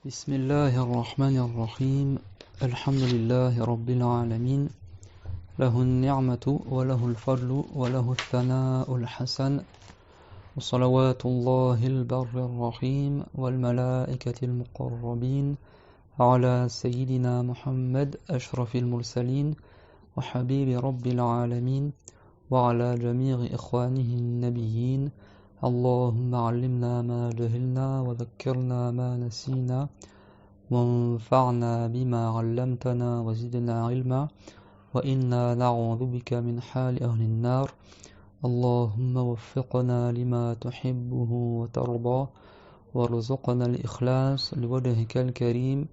بسم الله الرحمن الرحيم الحمد لله رب العالمين له النعمة وله الفضل وله الثناء الحسن وصلوات الله البر الرحيم والملائكة المقربين على سيدنا محمد أشرف المرسلين وحبيب رب العالمين وعلى جميع إخوانه النبيين اللهم علمنا ما جهلنا وذكرنا ما نسينا وانفعنا بما علمتنا وزدنا علما وإنا نعوذ بك من حال أهل النار اللهم وفقنا لما تحبه وترضى وارزقنا الإخلاص لوجهك الكريم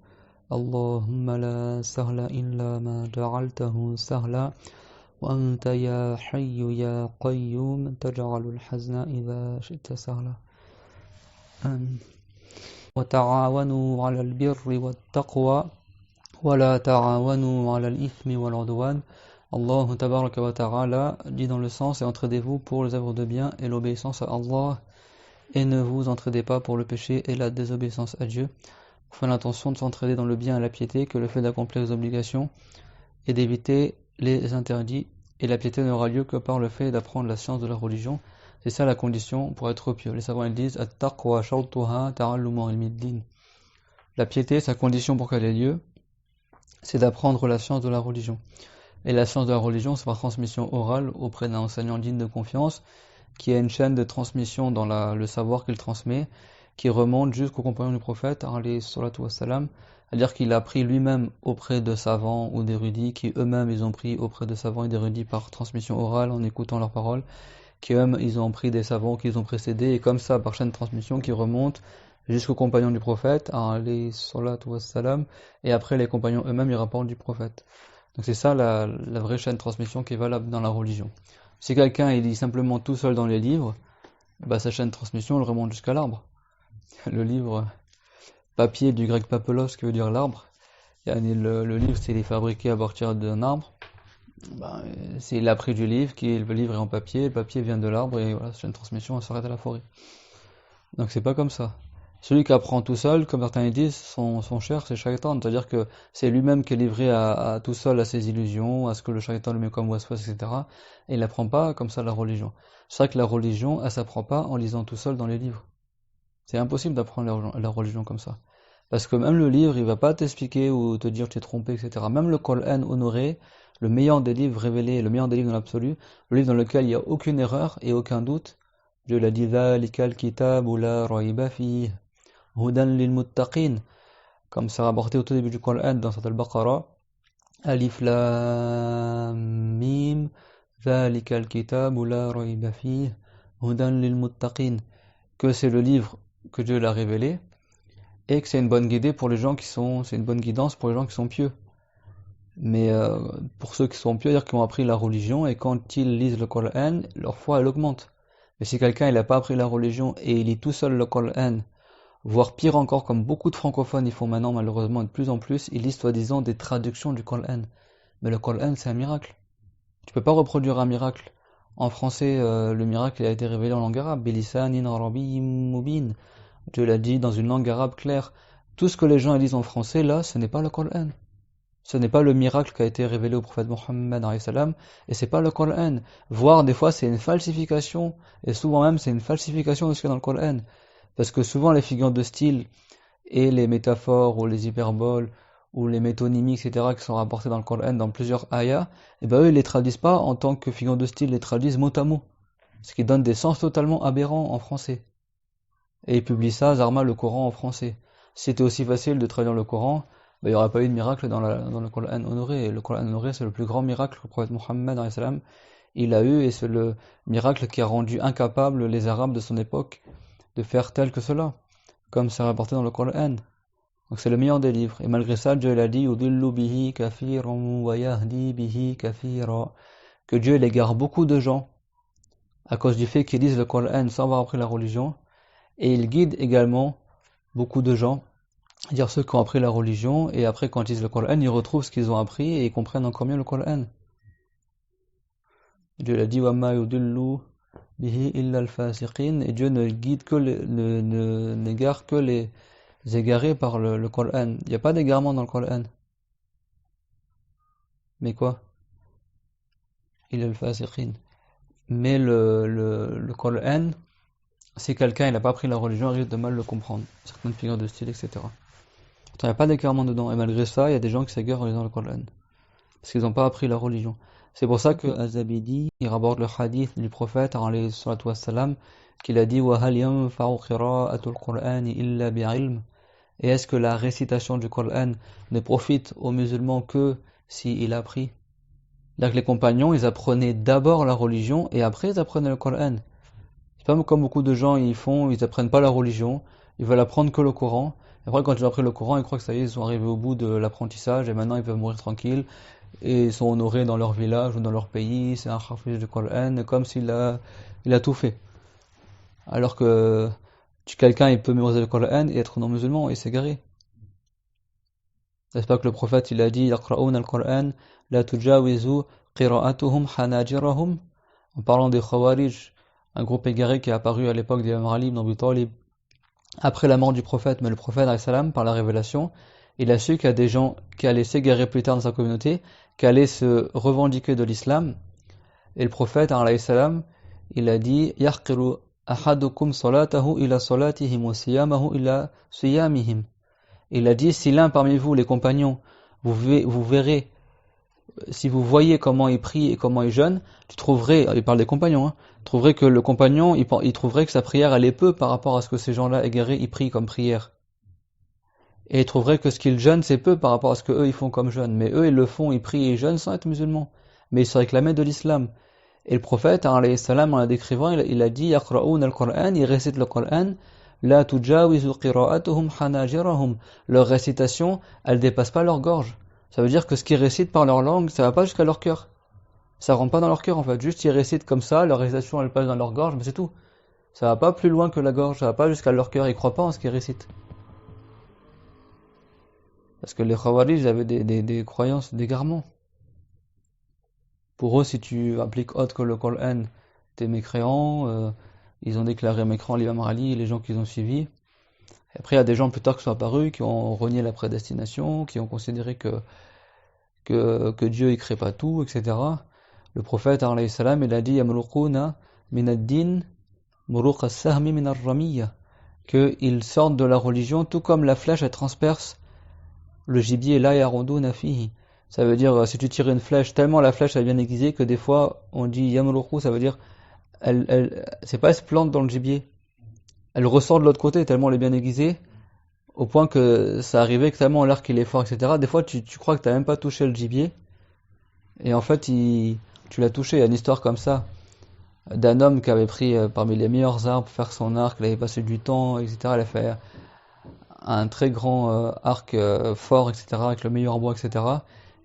اللهم لا سهل إلا ما جعلته سهلا وأنت يا حي يا قيوم تجعل الحزن إذا شئت سهلا آمين. وتعاونوا على البر والتقوى ولا تعاونوا على الإثم والعدوان. Allah tabaraka wa ta'ala dit dans le sens et entraidez-vous pour les œuvres de bien et l'obéissance à Allah et ne vous entraidez pas pour le péché et la désobéissance à Dieu. Vous faites l'intention de s'entraider dans le bien et la piété que le fait d'accomplir les obligations et d'éviter les interdits, et la piété n'aura lieu que par le fait d'apprendre la science de la religion. C'est ça la condition pour être pieux. Les savants ils disent at-taqwa shawtuha ta'allumu ilmi-ddin. La piété, sa condition pour qu'elle ait lieu, c'est d'apprendre la science de la religion. Et la science de la religion, c'est par transmission orale auprès d'un enseignant digne de confiance, qui a une chaîne de transmission dans le savoir qu'il transmet, qui remonte jusqu'aux compagnons du prophète, alayhi salatu wassalam, c'est-à-dire qu'il a appris lui-même auprès de savants ou d'érudits, qui eux-mêmes ils ont pris auprès de savants et d'érudits par transmission orale, en écoutant leurs paroles, qui eux-mêmes ils ont pris des savants qui les ont précédés, et comme ça, par chaîne de transmission qui remonte jusqu'aux compagnons du prophète, alayhi salatu wassalam, et après les compagnons eux-mêmes ils rapportent du prophète. Donc c'est ça la vraie chaîne de transmission qui est valable dans la religion. Si quelqu'un il lit simplement tout seul dans les livres, bah sa chaîne de transmission elle remonte jusqu'à l'arbre. Le livre papier du grec papelos qui veut dire l'arbre. Le livre c'est les fabriqué à partir d'un arbre. Ben, c'est l'appris du livre le livre est en papier, le papier vient de l'arbre et voilà, sa chaîne de transmission elle s'arrête à la forêt. Donc c'est pas comme ça. Celui qui apprend tout seul, comme certains disent, son cher c'est shaitan, c'est-à-dire que c'est lui-même qui est livré à tout seul à ses illusions, à ce que le shaitan le met comme waswas, etc. Et il n'apprend pas comme ça la religion. C'est vrai que la religion, elle s'apprend pas en lisant tout seul dans les livres. C'est impossible d'apprendre la religion comme ça. Parce que même le livre, il va pas t'expliquer ou te dire tu es trompé, etc. Même le Coran honoré, le meilleur des livres révélés, le meilleur des livres dans l'absolu, le livre dans lequel il n'y a aucune erreur et aucun doute, Dieu l'a dit, Dhalikal kitabu la rayba fihi hudan lil muttaqin, comme c'est rapporté au tout début du Coran dans Surat al-Baqarah, Alif Lam Mim, Dhalikal kitabu la rayba fihi hudan lil muttaqin, que c'est le livre que Dieu l'a révélé et que c'est une bonne guidée pour les gens c'est une bonne guidance pour les gens qui sont pieux. Mais pour ceux qui sont pieux, c'est-à-dire qui ont appris la religion et quand ils lisent le Coran, leur foi elle augmente. Mais si quelqu'un il n'a pas appris la religion et il lit tout seul le Coran, voire pire encore, comme beaucoup de francophones ils font maintenant malheureusement de plus en plus, ils lisent soi-disant des traductions du Coran. Mais le Coran c'est un miracle. Tu peux pas reproduire un miracle. En français, le miracle a été révélé en langue arabe. Bilisanin arabiyyin mubin. Dieu l'a dit dans une langue arabe claire. Tout ce que les gens disent en français, là, ce n'est pas le Coran. Ce n'est pas le miracle qui a été révélé au prophète Mohammed alayhi salam, et c'est pas le Coran. Voire des fois c'est une falsification, et souvent même c'est une falsification de ce qu'il y a dans le Coran. Parce que souvent les figures de style et les métaphores ou les hyperboles ou les métonymies, etc., qui sont rapportées dans le Coran, dans plusieurs ayats, et ben eux, ils les traduisent pas en tant que figures de style, ils les traduisent mot à mot. Ce qui donne des sens totalement aberrants en français. Et ils publient ça, Zarma, le Coran en français. Si c'était aussi facile de traduire le Coran, il n'y aurait pas eu de miracle dans le Coran honoré. Et le Coran honoré, c'est le plus grand miracle que le prophète Mohammed alayhi salam, il a eu, et c'est le miracle qui a rendu incapable les Arabes de son époque de faire tel que cela, comme c'est rapporté dans le Coran. Donc c'est le meilleur des livres. Et malgré ça, Dieu l'a dit, Yudillu bihi kafiran wa yahdi bihi kafira, que Dieu il égare beaucoup de gens à cause du fait qu'ils lisent le Coran sans avoir appris la religion, et il guide également beaucoup de gens, c'est-à-dire ceux qui ont appris la religion, et après quand ils lisent le Coran, ils retrouvent ce qu'ils ont appris et ils comprennent encore mieux le Coran. Dieu l'a dit, وَمَا يُضِلُّ بِهِ إِلَّا الْفَاسِقِينَ, et Dieu ne guide que n'égare que les égarés par le Coran. Il n'y a pas d'égarement dans le Coran. Mais quoi? Il est le fasiqin. Mais le Coran, si quelqu'un il n'a pas appris la religion, il risque de mal le comprendre. Certaines figures de style, etc. Il n'y a pas d'égarement dedans. Et malgré ça, il y a des gens qui s'égarent en lisant le Coran. Parce qu'ils n'ont pas appris la religion. C'est pour ça que Az-Zabidi, il rapporte le hadith du prophète, alayhi salatu wassalam, qu'il a dit وَهَلْ يَنْفَعُ قِرَاءَةُ الْقُرْآنِ إِلَّا بِعِلْمٍ. Et est-ce que la récitation du Coran ne profite aux musulmans que s'il a appris? C'est-à-dire que les compagnons, ils apprenaient d'abord la religion et après ils apprenaient le Coran. C'est pas comme beaucoup de gens ils apprennent pas la religion, ils veulent apprendre que le Coran. Et après quand ils ont appris le Coran, ils croient que ça y est, ils sont arrivés au bout de l'apprentissage et maintenant ils peuvent mourir tranquilles et ils sont honorés dans leur village ou dans leur pays, c'est un hafiz du Coran, comme s'il a tout fait. Alors que quelqu'un il peut mémoriser le Coran et être non musulman et s'égarer. N'est-ce pas que le prophète il a dit يَقْرَؤُونَ الْقُرْآنَ لَا تُجَاوِزُوا قِرَاءَتُهُمْ حَنَاجِرَهُمْ, en parlant des Khawarij, un groupe égaré qui est apparu à l'époque d'Imam Ali ibn Abi Talib après la mort du prophète. Mais le prophète alayhi salam, par la révélation, il a su qu'il y a des gens qui allaient s'égarer plus tard dans sa communauté, qui allaient se revendiquer de l'islam. Et le prophète alayhi salam, il a dit يَحْقِرُ أَحَدُكُمْ صَلَاتَهُ إِلَى صَلَاتِهِمْ وَصِيَامَهُ إِلَى صِيَامِهِمْ. Il a dit, si l'un parmi vous, les compagnons, vous verrez, si vous voyez comment il prie et comment il jeûne, tu trouverais, il parle des compagnons, tu trouverais que le compagnon, il trouverait que sa prière allait peu par rapport à ce que ces gens-là égarés, ils prient comme prière. Et il trouverait que ce qu'ils jeûnent, c'est peu par rapport à ce que eux ils font comme jeûne. Mais eux, ils le font, ils prient et ils jeûnent sans être musulmans. Mais ils se réclamaient de l'islam. Et le prophète, alayhi salam, en la décrivant, il a dit, يَقْرَؤُونَ الْقُرْآنِ, ils récitent le Coran, La tujawizu qira'atuhum hanajirahum. Leur récitation, elle dépasse pas leur gorge. Ça veut dire que ce qu'ils récitent par leur langue, ça va pas jusqu'à leur cœur. Ça rentre pas dans leur cœur en fait. Juste ils récitent comme ça, leur récitation elle passe dans leur gorge, mais c'est tout. Ça va pas plus loin que la gorge, ça va pas jusqu'à leur cœur. Ils croient pas en ce qu'ils récitent. Parce que les Khawarij avaient des croyances d'égarement. Pour eux, si tu appliques autre que le Coran, t'es mécréant. Ils ont déclaré mécréant l'imam Ali et les gens qu'ils ont suivis. Et après, il y a des gens plus tard qui sont apparus, qui ont renié la prédestination, qui ont considéré que Dieu ne crée pas tout, etc. Le prophète, alayhi salam, il a dit Yamruquna min ad-din muruq as-sahmi min ar-ramiyya, qu'ils sortent de la religion tout comme la flèche elle transperce le gibier, la yaruduna fihi. Ça veut dire, si tu tires une flèche, tellement la flèche est bien aiguisée que des fois on dit Yamruqu, ça veut dire c'est pas elle se plante dans le gibier, elle ressort de l'autre côté tellement elle est bien aiguisée, au point que ça arrivait que tellement l'arc il est fort, etc. Des fois tu crois que t'as même pas touché le gibier, et en fait tu l'as touché. Il y a une histoire comme ça, d'un homme qui avait pris parmi les meilleurs arbres pour faire son arc, il avait passé du temps, etc. Il a fait un très grand arc fort, etc. avec le meilleur bois, etc.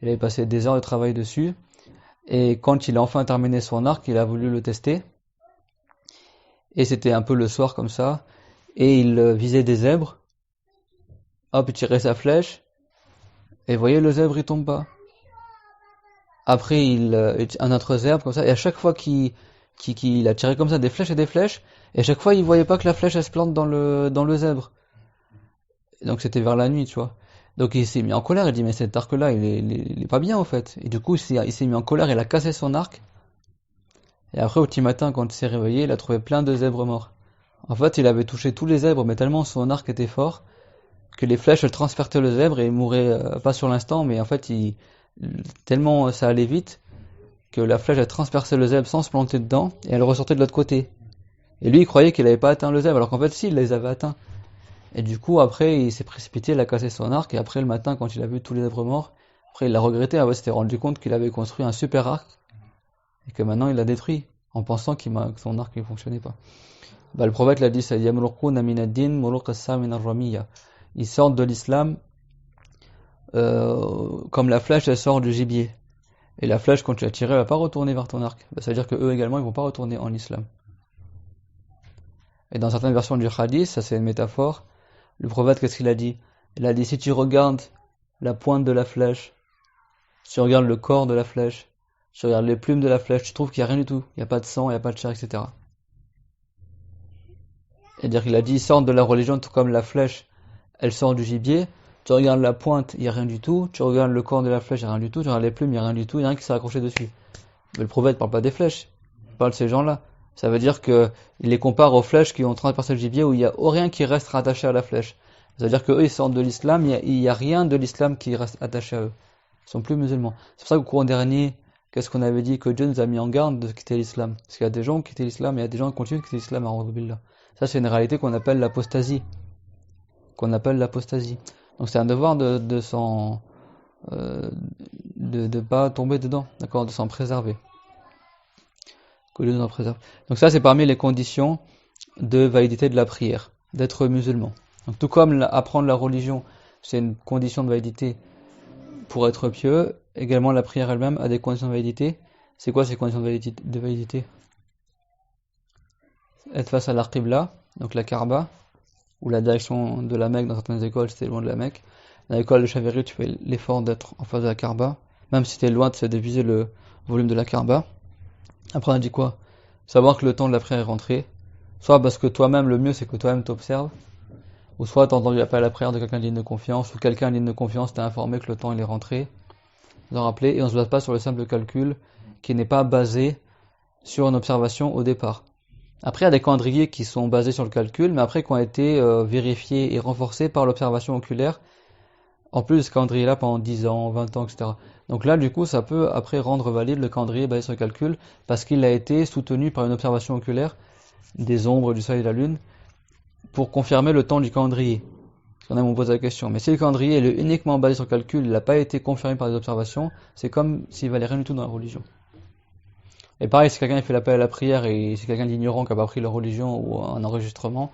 Il avait passé des heures de travail dessus, et quand il a enfin terminé son arc, il a voulu le tester. Et c'était un peu le soir comme ça, et il visait des zèbres, hop, il tirait sa flèche, et voyez, le zèbre il tombe pas. Après, un autre zèbre comme ça, et à chaque fois qu'il a tiré comme ça des flèches, et à chaque fois il voyait pas que la flèche elle se plante dans le zèbre. Et donc c'était vers la nuit, tu vois. Donc il s'est mis en colère, il dit mais cet arc là il est pas bien en fait. Et du coup il s'est mis en colère, il a cassé son arc. Et après, au petit matin, quand il s'est réveillé, il a trouvé plein de zèbres morts. En fait, il avait touché tous les zèbres, mais tellement son arc était fort, que les flèches elles transperçaient le zèbre et il mourait, pas sur l'instant, mais en fait, tellement ça allait vite, que la flèche elle transperçait le zèbre sans se planter dedans, et elle ressortait de l'autre côté. Et lui, il croyait qu'il n'avait pas atteint le zèbre, alors qu'en fait, si, il les avait atteints. Et du coup, après, il s'est précipité, il a cassé son arc, et après, le matin, quand il a vu tous les êtres morts, après, il l'a regretté, il s'était rendu compte qu'il avait construit un super arc, et que maintenant, il l'a détruit, en pensant que son arc ne fonctionnait pas. Le prophète l'a dit, c'est Yamruquna min ad-din muruq as-sam min ar-ramiyya. Ils sortent de l'islam comme la flèche elle sort du gibier. Et la flèche, quand tu l'as tirée, elle va pas retourner vers ton arc. Ça veut dire que eux également, ils vont pas retourner en islam. Et dans certaines versions du hadith, ça c'est une métaphore, le prophète, qu'est-ce qu'il a dit? Il a dit, si tu regardes la pointe de la flèche, si tu regardes le corps de la flèche, si tu regardes les plumes de la flèche, tu trouves qu'il n'y a rien du tout. Il n'y a pas de sang, il n'y a pas de chair, etc. C'est-à-dire qu'il a dit, ils sortent de la religion tout comme la flèche, elle sort du gibier. Tu regardes la pointe, il n'y a rien du tout. Tu regardes le corps de la flèche, il n'y a rien du tout. Tu regardes les plumes, il n'y a rien du tout. Il n'y a rien qui s'est accroché dessus. Mais le prophète ne parle pas des flèches. Il parle de ces gens-là. Ça veut dire qu'il les compare aux flèches qui ont transpercé le gibier où il n'y a rien qui reste rattaché à la flèche. Ça veut dire qu'eux, ils sortent de l'islam, il n'y a rien de l'islam qui reste attaché à eux. Ils sont plus musulmans. C'est pour ça qu'au courant dernier, qu'est-ce qu'on avait dit? Que Dieu nous a mis en garde de quitter l'islam. Parce qu'il y a des gens qui quittent l'islam et il y a des gens qui continuent de quitter l'islam à billah. Ça, c'est une réalité qu'on appelle l'apostasie. Donc c'est un devoir de pas tomber dedans, d'accord, de s'en préserver. Que Dieu nous en préserve. Donc ça, c'est parmi les conditions de validité de la prière, d'être musulman. Donc tout comme apprendre la religion, c'est une condition de validité pour être pieux, également la prière elle-même a des conditions de validité. C'est quoi ces conditions de validité? Être face à la Qibla, donc la Kaaba, ou la direction de la Mecque. Dans certaines écoles, c'était loin de la Mecque. Dans l'école de Chaviri, tu fais l'effort d'être en face de la Kaaba, même si tu es loin de diviser le volume de la Kaaba. Après, on a dit quoi? Savoir que le temps de la prière est rentré, soit parce que toi-même, le mieux, c'est que toi-même t'observes, ou soit tu as entendu l'appel à la prière de quelqu'un digne de confiance, ou quelqu'un digne de confiance t'a informé que le temps il est rentré, de rappeler, et on se base pas sur le simple calcul qui n'est pas basé sur une observation au départ. Après, il y a des calendriers qui sont basés sur le calcul, mais après qui ont été vérifiés et renforcés par l'observation oculaire, en plus de ce calendrier-là pendant 10 ans, 20 ans, etc. Donc là, du coup, ça peut après rendre valide le calendrier basé sur le calcul, parce qu'il a été soutenu par une observation oculaire des ombres, du soleil et de la lune, pour confirmer le temps du calendrier. On me pose la question. Mais si le calendrier est uniquement basé sur le calcul, il n'a pas été confirmé par des observations, c'est comme s'il valait rien du tout dans la religion. Et pareil, si quelqu'un fait l'appel à la prière et c'est quelqu'un d'ignorant qui n'a pas pris la religion ou un enregistrement,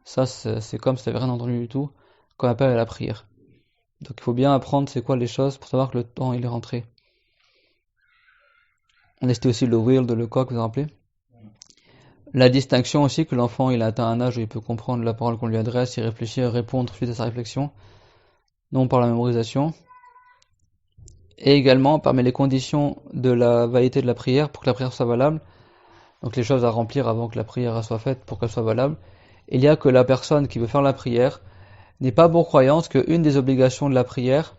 ça c'est comme si tu n'avais rien entendu du tout qu'on appelle à la prière. Donc il faut bien apprendre c'est quoi les choses pour savoir que le temps il est rentré. On a cité aussi le will de Lecoq, vous vous rappelez? La distinction aussi que l'enfant il a atteint un âge où il peut comprendre la parole qu'on lui adresse, y réfléchir, répondre suite à sa réflexion, non par la mémorisation. Et également, parmi les conditions de la validité de la prière, pour que la prière soit valable, donc les choses à remplir avant que la prière soit faite pour qu'elle soit valable, il y a que la personne qui veut faire la prière n'est pas pour croyance qu'une des obligations de la prière,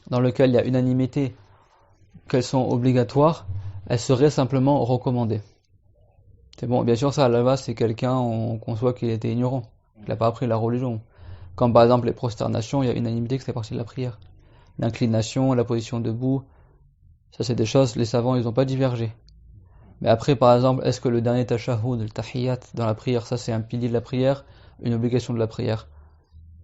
dans lequel il y a unanimité qu'elles sont obligatoires, elles seraient simplement recommandées. C'est bon, bien sûr ça à la base c'est quelqu'un, on conçoit qu'il était ignorant, qu'il n'a pas appris la religion. Comme par exemple les prosternations, il y a unanimité que c'est partie de la prière. L'inclination, la position debout, ça c'est des choses, les savants ils n'ont pas divergé. Mais après par exemple, est-ce que le dernier tashahhud, le tahiyyat dans la prière, ça c'est un pilier de la prière, une obligation de la prière,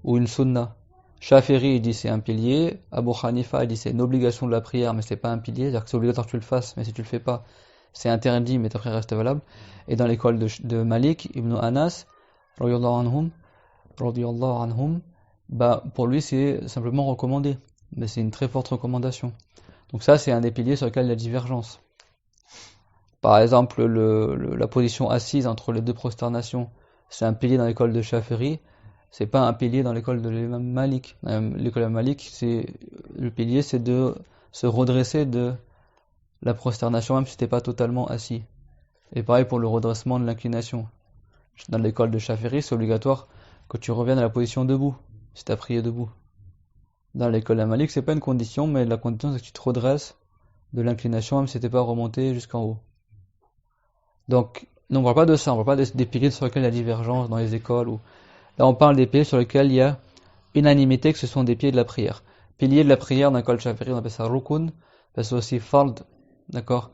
ou une sunna? Shafi'i il dit c'est un pilier, Abu Hanifa il dit c'est une obligation de la prière mais c'est pas un pilier, c'est-à-dire que c'est obligatoire que tu le fasses, mais si tu le fais pas, c'est interdit mais ta prière reste valable. Et dans l'école de Malik, Ibn Anas, radiyallahu anhum, pour lui c'est simplement recommandé. Mais c'est une très forte recommandation. Donc ça, c'est un des piliers sur lesquels il y a divergence. Par exemple, la position assise entre les deux prosternations, c'est un pilier dans l'école de Shafi'i, c'est pas un pilier dans l'école de l'imam Malik. L'école de Malik, le pilier, c'est de se redresser de la prosternation, même si t'es pas totalement assis. Et pareil pour le redressement de l'inclination. Dans l'école de Shafi'i, c'est obligatoire que tu reviennes à la position debout, si t'as prié debout. Dans l'école de Malik, c'est pas une condition, mais la condition c'est que tu te redresses de l'inclination, même si t'es pas remonté jusqu'en haut. Donc, non, on parle pas de ça, on parle pas des piliers sur lesquels il y a divergence dans les écoles. Là, on parle des piliers sur lesquels il y a unanimité, que ce sont des piliers de la prière. Piliers de la prière, dans l'école Shafi'i, on appelle ça rukun, c'est aussi fard, d'accord?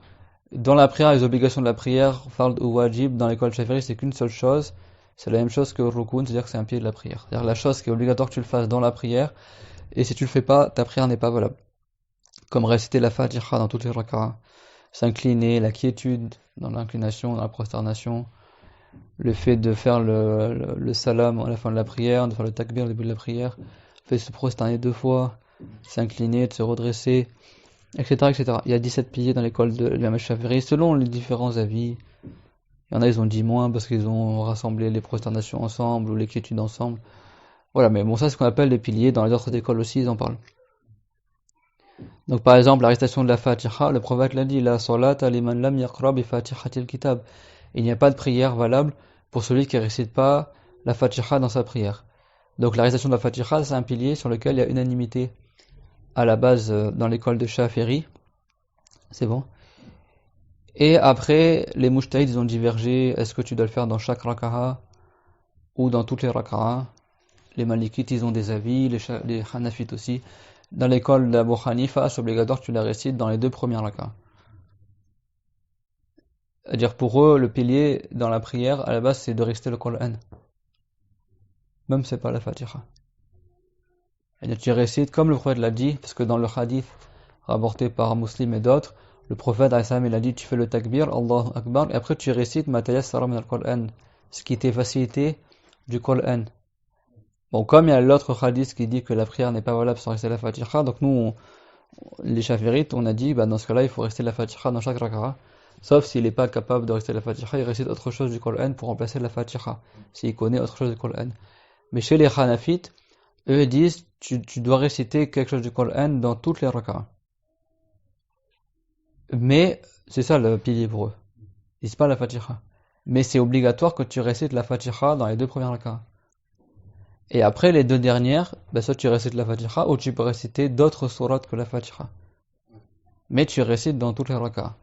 Dans la prière, les obligations de la prière, fard ou wajib, dans l'école Shafi'i, c'est qu'une seule chose, c'est la même chose que rukun, c'est-à-dire que c'est un pilier de la prière. C'est-à-dire la chose qui est obligatoire que tu le fasses dans la prière, et si tu le fais pas, ta prière n'est pas valable. Comme réciter la Fatiha dans toutes les rak'ahs, s'incliner, la quiétude dans l'inclination, dans la prosternation, le fait de faire le salam à la fin de la prière, de faire le takbir au début de la prière, le fait de se prosterner 2 fois, s'incliner, de se redresser, etc., etc. Il y a 17 piliers dans l'école de l'imam Shafi'i, selon les différents avis. Il y en a, ils ont dit moins parce qu'ils ont rassemblé les prosternations ensemble ou les quiétudes ensemble. Voilà, mais bon, ça c'est ce qu'on appelle les piliers. Dans les autres écoles aussi, ils en parlent. Donc par exemple, la récitation de la Fatiha, le prophète l'a dit, la salata liman lam yaqra bi fatihatil kitab. Il n'y a pas de prière valable pour celui qui ne récite pas la Fatiha dans sa prière. Donc la récitation de la Fatiha, c'est un pilier sur lequel il y a unanimité à la base dans l'école de Shafi'i. C'est bon. Et après, les mujtahid, ils ont divergé. Est-ce que tu dois le faire dans chaque raka'a ou dans toutes les raka'a? Les malikites, ils ont des avis, les hanafites aussi. Dans l'école d'Abu Hanifa, c'est obligatoire que tu la récites dans les 2 premières raka'a. C'est-à-dire pour eux, le pilier dans la prière, à la base, c'est de réciter le Coran. Même si c'est pas la Fatiha. C'est-à-dire tu récites comme le prophète l'a dit, parce que dans le hadith rapporté par Muslim et d'autres, le prophète il a dit, tu fais le takbir, Allahu Akbar, et après tu récites ma tayassara min al-Qur'an, ce qui t'est facilité du Qur'an. Bon, comme il y a l'autre hadith qui dit que la prière n'est pas valable sans réciter la Fatiha, donc nous, les Shafirites, on a dit, dans ce cas-là, il faut réciter la Fatiha dans chaque raka'a, sauf s'il n'est pas capable de réciter la Fatiha, il récite autre chose du Qur'an pour remplacer la Fatiha, s'il connaît autre chose du Qur'an. Mais chez les Hanafites, eux disent, tu dois réciter quelque chose du Qur'an dans toutes les raka'a. Mais, c'est ça le pilier pour eux. Ils disent pas la Fatiha. Mais c'est obligatoire que tu récites la Fatiha dans les 2 premières raka'a. Et après les 2 dernières, soit tu récites la Fatiha ou tu peux réciter d'autres sourates que la Fatiha. Mais tu récites dans toutes les raka'a.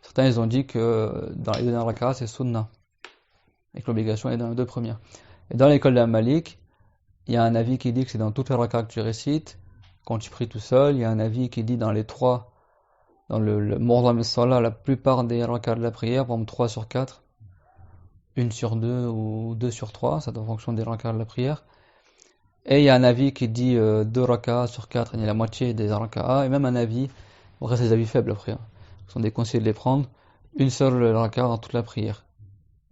Certains ils ont dit que dans les 2 dernières raka'a c'est sunnah. Et que l'obligation est dans les 2 premières. Et dans l'école de la Malik, il y a un avis qui dit que c'est dans toutes les raka'a que tu récites. Quand tu pries tout seul, il y a un avis qui dit dans les 3, dans le Mu'dham as-Salah, la plupart des raka'a de la prière, par exemple 3 sur 4, 1 sur 2 ou 2 sur 3, ça doit fonction des raka'a de la prière. Et il y a un avis qui dit 2 raka'a sur 4, il y a la moitié des raka'a, et même un avis, bon, c'est des avis faibles après, ce sont des conseils de les prendre, une seule raka'a dans toute la prière.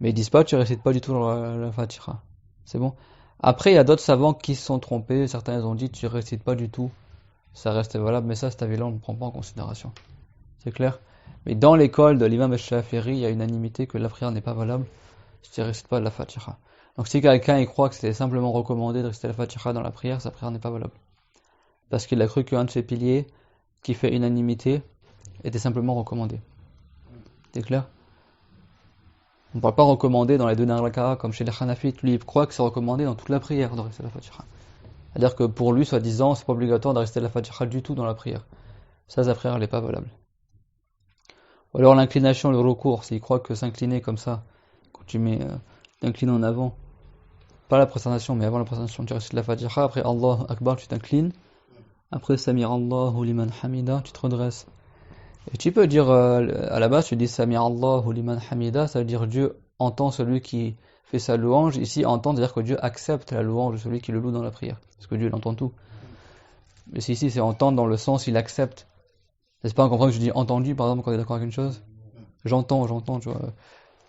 Mais ils disent pas, tu récites pas du tout la Fatiha. C'est bon. Après, il y a d'autres savants qui se sont trompés, certains ont dit, tu récites pas du tout, ça reste valable, mais ça, cet avis-là, on ne prend pas en considération. C'est clair? Mais dans l'école de l'imam al-Shafi'i, il y a unanimité que la prière n'est pas valable si tu ne récites pas la Fatiha. Donc si quelqu'un il croit que c'était simplement recommandé de réciter la Fatiha dans la prière, sa prière n'est pas valable. Parce qu'il a cru qu'un de ces piliers, qui fait unanimité, était simplement recommandé. C'est clair? On ne parle pas recommander dans les 2 dernières raka'a comme chez les Hanafites. Lui, il croit que c'est recommandé dans toute la prière de réciter la Fatiha. C'est-à-dire que pour lui, soi-disant, c'est pas obligatoire de réciter la Fatiha du tout dans la prière. Ça, sa prière, elle n'est pas valable. Ou alors l'inclination, le recours, s'il croit que s'incliner comme ça, quand tu t'inclines en avant, pas la prosternation, mais avant la prosternation, tu récites la Fatiha, après Allahu Akbar, tu t'inclines, après Samir Allahu liman hamida, tu te redresses. Et tu peux dire, à la base, tu dis Samir Allahu liman hamida, ça veut dire Dieu entend celui qui fait sa louange. Ici, entend, c'est-à-dire que Dieu accepte la louange de celui qui le loue dans la prière. Parce que Dieu, il entend tout. Mais ici, c'est entendre dans le sens, il accepte. C'est pas en comprenant que je dis entendu, par exemple, quand on est d'accord avec une chose. J'entends, tu vois.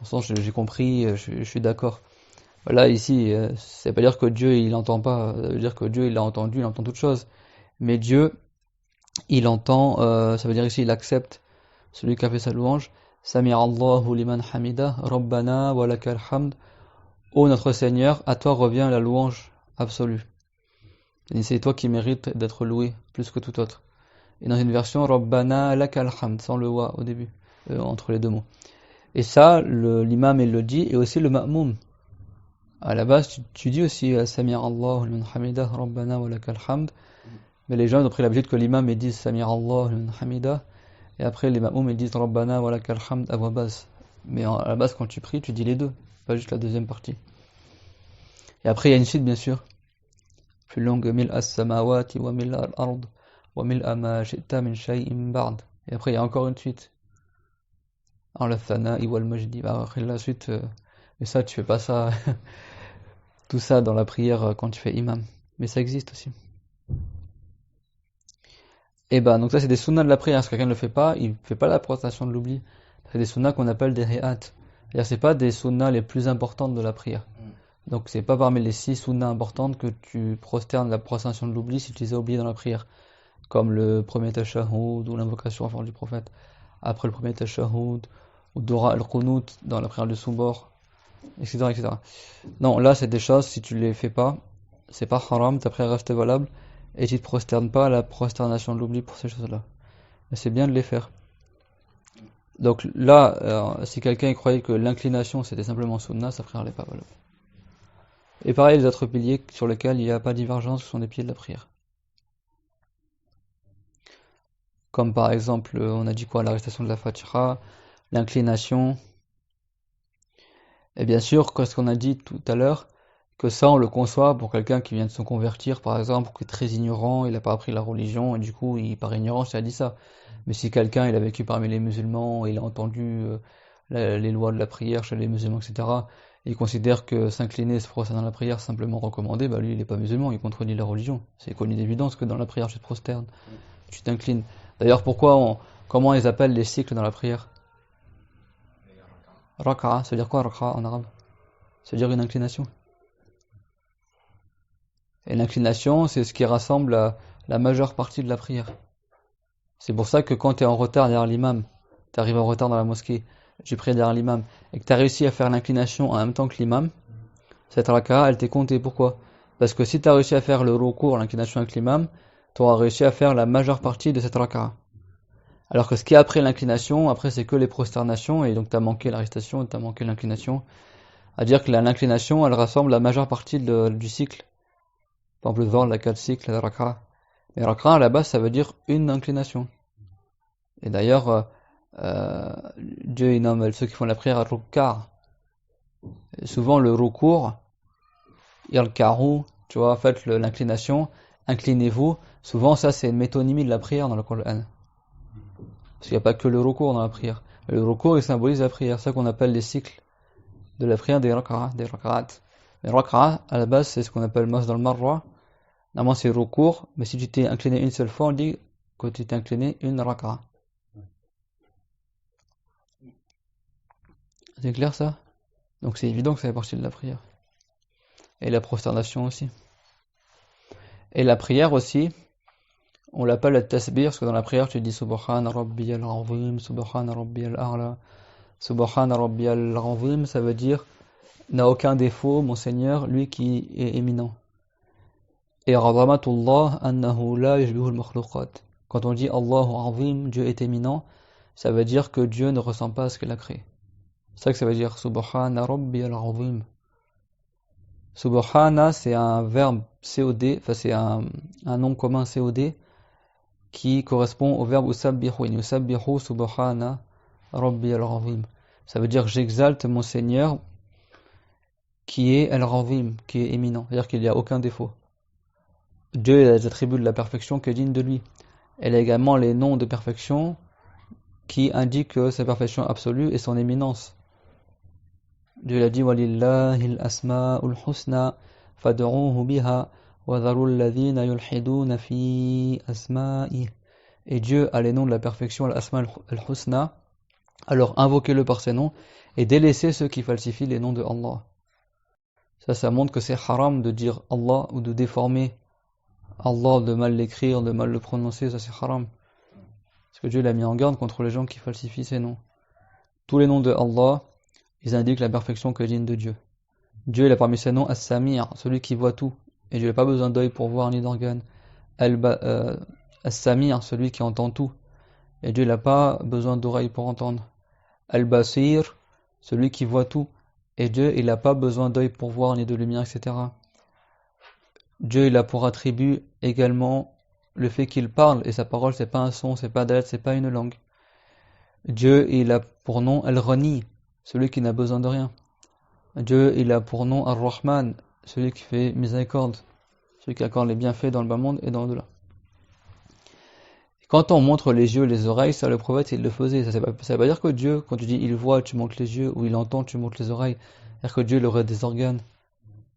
En sens, j'ai compris, je suis d'accord. Là, ici, c'est pas dire que Dieu, il entend pas. Ça veut dire que Dieu, il a entendu, il entend toutes choses. Mais Dieu, il entend, ça veut dire ici, il accepte celui qui a fait sa louange. Samir Allahu liman hamida, Rabbana wa lakal hamd. Ô notre Seigneur, à toi revient la louange absolue. Et c'est toi qui mérites d'être loué, plus que tout autre. Et dans une version, Rabbana lakal hamd, sans le wa au début, entre les 2 mots. Et ça, l'imam, il le dit, et aussi le ma'moum. À la base, tu dis aussi Samir Allahu liman hamida, Rabbana wa lakal hamd. Mais les gens ont pris l'habitude que l'imam ils disent Samir Allahu liman hamida, et après les ma'moum ils disent Rabbana wa lakal hamd à voix basse. Mais à la base, quand tu pries, tu dis les 2, pas juste la deuxième partie. Et après, il y a une suite, bien sûr, plus longue, mil as-samawati wa mil al-ard wa mil ma shi'ta min shay'in ba'd. Et après, il y a encore une suite. En la thana'i wal majdi. Après la suite, Et ça, tu fais pas ça, tout ça dans la prière quand tu fais imam. Mais ça existe aussi. Et ben, donc ça, c'est des sunnas de la prière. Si quelqu'un ne le fait pas, il fait pas la prostration de l'oubli. C'est des sunnas qu'on appelle des hayat. C'est-à-dire, c'est pas des sunnas les plus importantes de la prière. Donc, c'est pas parmi les 6 sunnas importantes que tu prosternes la prostration de l'oubli si tu les as oubliés dans la prière. Comme le premier tashahhud ou l'invocation en forme du prophète après le premier tashahhud, ou Dora al-Qunut dans la prière de Soubor, etc., etc. Non, là, c'est des choses, si tu les fais pas, c'est pas haram, ta prière reste valable, et tu te prosternes pas à la prosternation de l'oubli pour ces choses-là. Mais c'est bien de les faire. Donc là, si quelqu'un croyait que l'inclination c'était simplement sunna, sa prière n'est pas valable. Et pareil, les autres piliers sur lesquels il n'y a pas de divergence sont des piliers de la prière. Comme par exemple, on a dit quoi, la récitation de la Fatiha, l'inclination. Et bien sûr, ce qu'on a dit tout à l'heure, que ça on le conçoit pour quelqu'un qui vient de se convertir par exemple, qui est très ignorant, il n'a pas appris la religion et du coup par ignorance il a dit ça. Mais si quelqu'un il a vécu parmi les musulmans, il a entendu les lois de la prière chez les musulmans, etc., et il considère que s'incliner, se prosterner dans la prière simplement recommandé, bah lui il n'est pas musulman, il contredit la religion. C'est connu d'évidence que dans la prière tu te prosternes, tu t'inclines. D'ailleurs comment ils appellent les cycles dans la prière? Raka'a, ça veut dire quoi raka'a en arabe? Ça veut dire une inclination. Et l'inclination, c'est ce qui rassemble la majeure partie de la prière. C'est pour ça que quand tu es en retard derrière l'imam, tu arrives en retard dans la mosquée, tu pries derrière l'imam, et que tu as réussi à faire l'inclination en même temps que l'imam, cette raka'a, elle t'est comptée. Pourquoi? Parce que si tu as réussi à faire le recours, l'inclination avec l'imam, tu auras réussi à faire la majeure partie de cette raka'a. Alors que ce qui est après l'inclination, après c'est que les prosternations, et donc tu as manqué la récitation, tu as manqué l'inclination. À dire que l'inclination, elle rassemble la majeure partie du cycle. Par exemple, le Dhuhr, la 4 cycles, la Raka'a. Mais Raka'a, à la base, ça veut dire une inclination. Et d'ailleurs, Dieu il nomme ceux qui font la prière Rukka'. Souvent, le recours, Yarkaru, tu vois, faites l'inclination, inclinez-vous. Souvent, ça, c'est une métonymie de la prière dans le Coran. Parce qu'il n'y a pas que le recours dans la prière. Le recours, il symbolise la prière. C'est ça qu'on appelle les cycles de la prière des Raka'a, des Raka'at. Les Raka'a, à la base, c'est ce qu'on appelle Masdar al-Marra. Normalement, c'est recours, mais si tu t'es incliné une seule fois, on dit que tu t'es incliné une raka'a. C'est clair ça? Donc c'est évident que ça fait partie de la prière. Et la prosternation aussi. Et la prière aussi, on l'appelle le tasbih, parce que dans la prière, tu dis Subhana Rabbiyal Azim, Subhana Rabbiyal A'la. Subhana Rabbiyal Azim, ça veut dire n'a aucun défaut, mon Seigneur, lui qui est éminent. Et Razamatullah annahu la yajbihul makhluqat. Quand on dit Allahu Azim, Dieu est éminent, ça veut dire que Dieu ne ressent pas ce qu'il a créé. C'est ça que ça veut dire Subhana Rabbiyal Azim. Subhana, c'est un verbe COD, enfin c'est un nom commun COD qui correspond au verbe usabbihu. Usabbihu Subhana Rabbiyal Azim. Ça veut dire j'exalte mon Seigneur qui est Al-Azim, qui est éminent, c'est-à-dire qu'il n'y a aucun défaut. Dieu a les attributs de la perfection qui est digne de lui. Elle a également les noms de perfection qui indiquent sa perfection absolue et son éminence. Dieu l'a dit Walillahil asma'ul husna fad'uhu biha wa dharul ladhina yulhiduna fi asma'i. Et Dieu a les noms de la perfection, al-asma al-husna, alors invoquez-le par ses noms et délaissez ceux qui falsifient les noms de Allah. Ça montre que c'est haram de dire Allah ou de déformer Allah, de mal l'écrire, de mal le prononcer, ça c'est haram. Parce que Dieu l'a mis en garde contre les gens qui falsifient ses noms. Tous les noms de Allah, ils indiquent la perfection que digne de Dieu. Dieu, il a parmi ses noms As-Samir, celui qui voit tout. Et Dieu n'a pas besoin d'œil pour voir ni d'organes. As-Samir, celui qui entend tout. Et Dieu n'a pas besoin d'oreilles pour entendre. Al-Basir, celui qui voit tout. Et Dieu, il n'a pas besoin d'œil pour voir ni de lumière, etc. Dieu, il a pour attribut également le fait qu'il parle, et sa parole, c'est pas un son, c'est pas d'être, c'est pas une langue. Dieu, il a pour nom Al-Ghani, celui qui n'a besoin de rien. Dieu, il a pour nom Ar-Rahman, celui qui fait miséricorde, celui qui accorde les bienfaits dans le bas monde et dans le-delà. Quand on montre les yeux, les oreilles, ça le prophète, il le faisait. Ça veut pas dire que Dieu, quand tu dis il voit, tu montres les yeux, ou il entend, tu montres les oreilles. C'est-à-dire que Dieu il aurait des organes.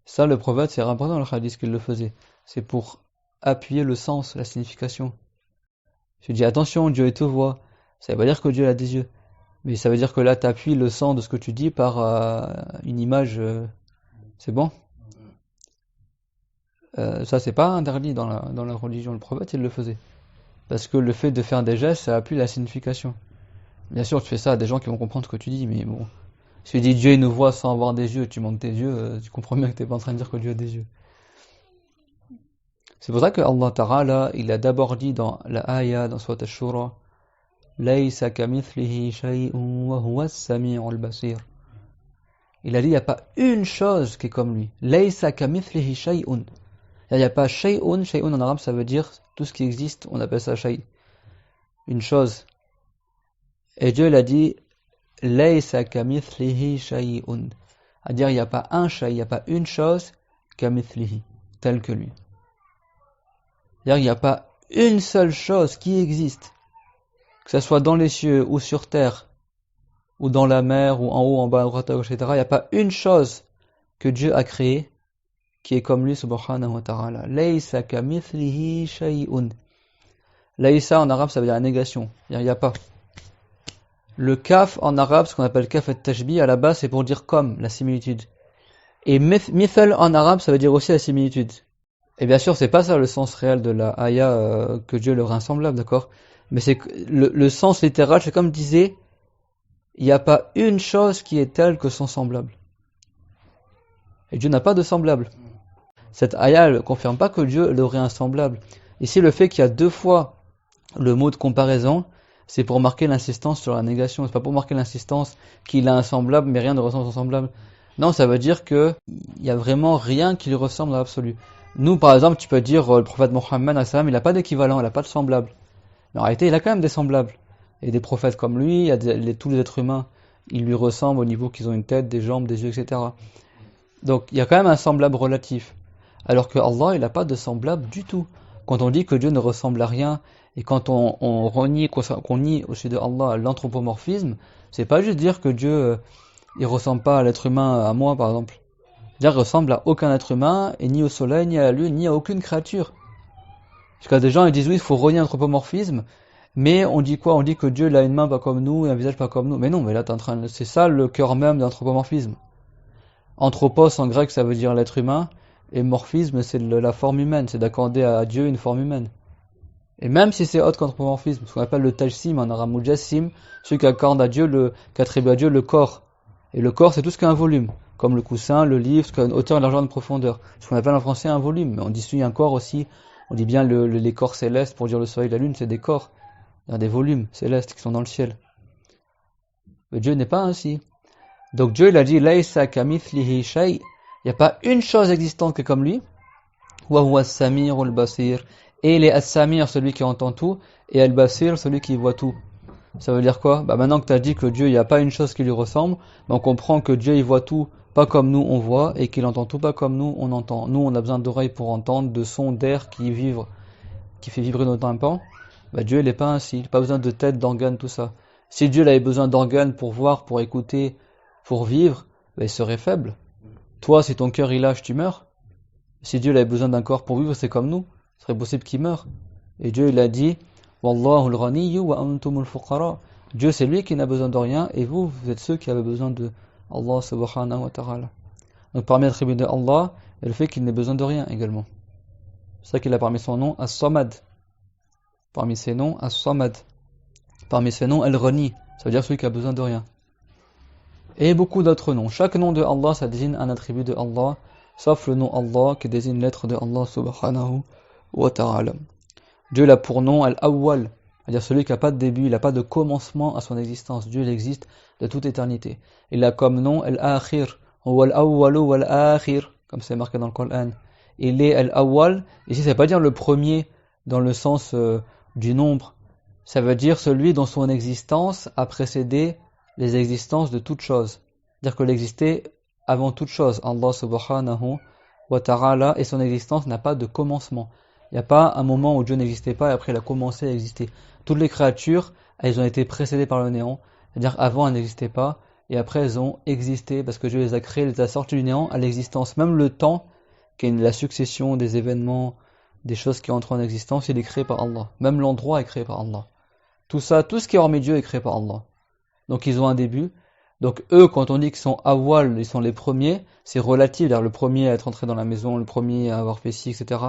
Ça, le prophète, c'est important dans le hadith qu'il le faisait. C'est pour appuyer le sens, la signification. Je dis attention, Dieu te voit. Ça veut pas dire que Dieu a des yeux. Mais ça veut dire que là, tu appuies le sens de ce que tu dis par une image. C'est bon? Ça, c'est pas interdit dans la religion. Le prophète, il le faisait. Parce que le fait de faire des gestes, ça appuie la signification. Bien sûr, tu fais ça à des gens qui vont comprendre ce que tu dis, mais bon. Si tu dis Dieu il nous voit sans avoir des yeux, tu montes tes yeux, tu comprends bien que t'es pas en train de dire que Dieu a des yeux. C'est pour ça que Allah Ta'ala, il a d'abord dit dans la ayah, dans Surat Ash-Shura, Laysa kamithlihi shay'un wa huwa as-sami'ul basir. Il a dit, il n'y a pas une chose qui est comme lui. Laysa kamithlihi shay'un. Il n'y a pas shay'un. Shay'un en arabe, ça veut dire tout ce qui existe, on appelle ça shay'. Une chose. Et Dieu, il a dit, Laysa kamithlihi shay'un. C'est-à-dire, il n'y a pas un shay', il n'y a pas une chose kamithlihi, telle que lui. C'est-à-dire, il n'y a pas une seule chose qui existe, que ce soit dans les cieux ou sur terre, ou dans la mer, ou en haut, en bas, à droite, à gauche, etc. Il n'y a pas une chose que Dieu a créée qui est comme lui, subhanahu wa ta'ala. Laysa kamithlihi shay'un. Laysa en arabe, ça veut dire la négation. Il n'y a pas. Le kaf en arabe, ce qu'on appelle kaf et tashbih, à la base, c'est pour dire comme, la similitude. Et mithal en arabe, ça veut dire aussi la similitude. Et bien sûr, c'est pas ça le sens réel de la ayah que Dieu leur est semblable, d'accord? Mais c'est que le sens littéral, c'est comme disait, il n'y a pas une chose qui est telle que son semblable. Et Dieu n'a pas de semblable. Cette ayah ne confirme pas que Dieu leur est un semblable. Ici, le fait qu'il y a deux fois le mot de comparaison, c'est pour marquer l'insistance sur la négation. C'est pas pour marquer l'insistance qu'il a un semblable, mais rien ne ressemble à son semblable. Non, ça veut dire que il y a vraiment rien qui lui ressemble à l'absolu. Nous, par exemple, tu peux dire le prophète Mohammed, il n'a pas d'équivalent, il n'a pas de semblable. Mais en réalité, il a quand même des semblables. Et des prophètes comme lui, il y a tous les êtres humains, ils lui ressemblent au niveau qu'ils ont une tête, des jambes, des yeux, etc. Donc, il y a quand même un semblable relatif. Alors que Allah, il n'a pas de semblable du tout. Quand on dit que Dieu ne ressemble à rien, et quand on renie, qu'on nie au sujet de Allah l'anthropomorphisme, c'est pas juste dire que Dieu, il ressemble pas à l'être humain, à moi, par exemple. Dire ressemble à aucun être humain, et ni au soleil, ni à la lune, ni à aucune créature. Parce qu'il y a des gens qui disent oui, il faut renier l'anthropomorphisme, mais on dit quoi? On dit que Dieu il a une main pas comme nous et un visage pas comme nous. Mais non, mais là c'est ça le cœur même de l'anthropomorphisme. Anthropos en grec ça veut dire l'être humain, et morphisme c'est la forme humaine, c'est d'accorder à Dieu une forme humaine. Et même si c'est autre qu'anthropomorphisme, ce qu'on appelle le tajsim en arabe mujassim, celui qui accorde à Dieu qui attribue à Dieu le corps. Et le corps c'est tout ce qui a un volume, comme le coussin, le livre, ce qui a une hauteur, une largeur, une profondeur. Ce qu'on appelle en français un volume, mais on dit un corps aussi. On dit bien les corps célestes, pour dire le soleil et la lune, c'est des corps. Il y a des volumes célestes qui sont dans le ciel. Mais Dieu n'est pas ainsi. Donc Dieu, il a dit, Laysa kamithlihi shay'. Il n'y a pas une chose existante qui est comme lui. Wa huwa as-samirul basir. Et il est as-samir, celui qui entend tout, et al-basir, celui qui voit tout. Ça veut dire quoi? Maintenant que tu as dit que Dieu, il n'y a pas une chose qui lui ressemble, on comprend que Dieu, il voit tout pas comme nous on voit, et qu'il entend tout pas comme nous on entend. Nous, on a besoin d'oreilles pour entendre, de sons, d'air qui fait vibrer nos tympans. Dieu, il n'est pas ainsi. Il n'a pas besoin de tête, d'organes, tout ça. Si Dieu avait besoin d'organes pour voir, pour écouter, pour vivre, il serait faible. Toi, si ton cœur il lâche, tu meurs. Si Dieu avait besoin d'un corps pour vivre, c'est comme nous. Ce serait possible qu'il meure. Et Dieu, il a dit, Wallahu al-ghaniyyu wa antumul fuqara. Dieu, c'est lui qui n'a besoin de rien, et vous êtes ceux qui avez besoin de Allah subhanahu wa ta'ala. Donc parmi les attributs de Allah, il y a le fait qu'il n'ait besoin de rien également. C'est ça qu'il a parmi son nom As-Samad. Parmi ses noms As-Samad. Parmi ses noms Al-Ghani, ça veut dire celui qui a besoin de rien. Et beaucoup d'autres noms. Chaque nom de Allah, ça désigne un attribut de Allah, sauf le nom Allah qui désigne l'être de Allah subhanahu wa ta'ala. Dieu il a pour nom Al-Awwal, c'est-à-dire celui qui n'a pas de début, il n'a pas de commencement à son existence. Dieu il existe de toute éternité. Il a comme nom Al-Akhir, ou Al-Awwalu wal-Akhir, comme c'est marqué dans le Coran. Il est Al-Awwal, ici ça ne veut pas dire le premier dans le sens du nombre, ça veut dire celui dont son existence a précédé les existences de toutes choses. C'est-à-dire qu'il existait avant toute chose, Allah subhanahu wa ta'ala, et son existence n'a pas de commencement. Il n'y a pas un moment où Dieu n'existait pas et après il a commencé à exister. Toutes les créatures, elles ont été précédées par le néant, c'est-à-dire avant elles n'existaient pas, et après elles ont existé, parce que Dieu les a créées, les a sorties du néant à l'existence. Même le temps, qui est la succession des événements, des choses qui entrent en existence, il est créé par Allah. Même l'endroit est créé par Allah. Tout ça, tout ce qui est hormis Dieu est créé par Allah. Donc ils ont un début. Donc eux, quand on dit qu'ils sont awwal, ils sont les premiers, c'est relatif, c'est-à-dire le premier à être entré dans la maison, le premier à avoir fait ci, etc.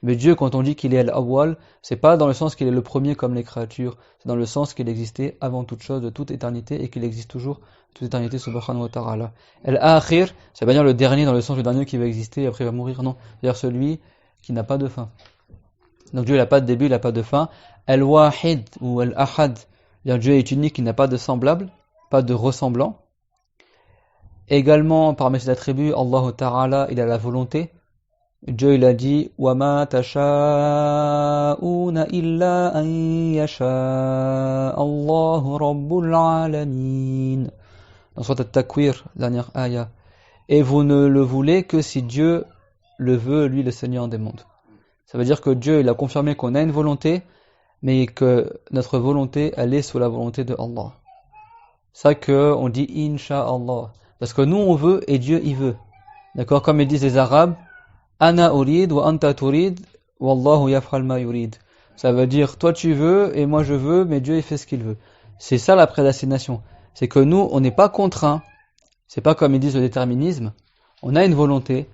Mais Dieu, quand on dit qu'il est al-awwal, c'est pas dans le sens qu'il est le premier comme les créatures, c'est dans le sens qu'il existait avant toute chose, de toute éternité, et qu'il existe toujours de toute éternité, subhanahu wa ta'ala. Al-akhir, ça veut dire le dernier dans le sens du dernier qui va exister et après il va mourir, non. C'est-à-dire celui qui n'a pas de fin. Donc Dieu, il n'a pas de début, il n'a pas de fin. Al-wahid ou al-ahad, c'est-à-dire Dieu est unique, il n'a pas de semblable, pas de ressemblant. Également, parmi ses attributs, Allah Ta'ala, il a la volonté. Dieu, il a dit, وَمَا تَشَاءُونَ إِلَّا أَن يَشَاءَ اللَّهُ رَبُّ الْعَالَمِينَ. Dans Surat At-Takwir, dernière ayah. Et vous ne le voulez que si Dieu le veut, lui, le Seigneur des mondes. Ça veut dire que Dieu, il a confirmé qu'on a une volonté, mais que notre volonté, elle est sous la volonté de Allah. Ça que on dit Inch'Allah. Parce que nous on veut et Dieu il veut. D'accord? Comme ils disent les Arabes, Ana urid wa anta turid, wallahu yaf'al ma yurid. Ça veut dire toi tu veux et moi je veux, mais Dieu il fait ce qu'il veut. C'est ça la prédestination. C'est que nous on n'est pas contraints. C'est pas comme ils disent le déterminisme. On a une volonté,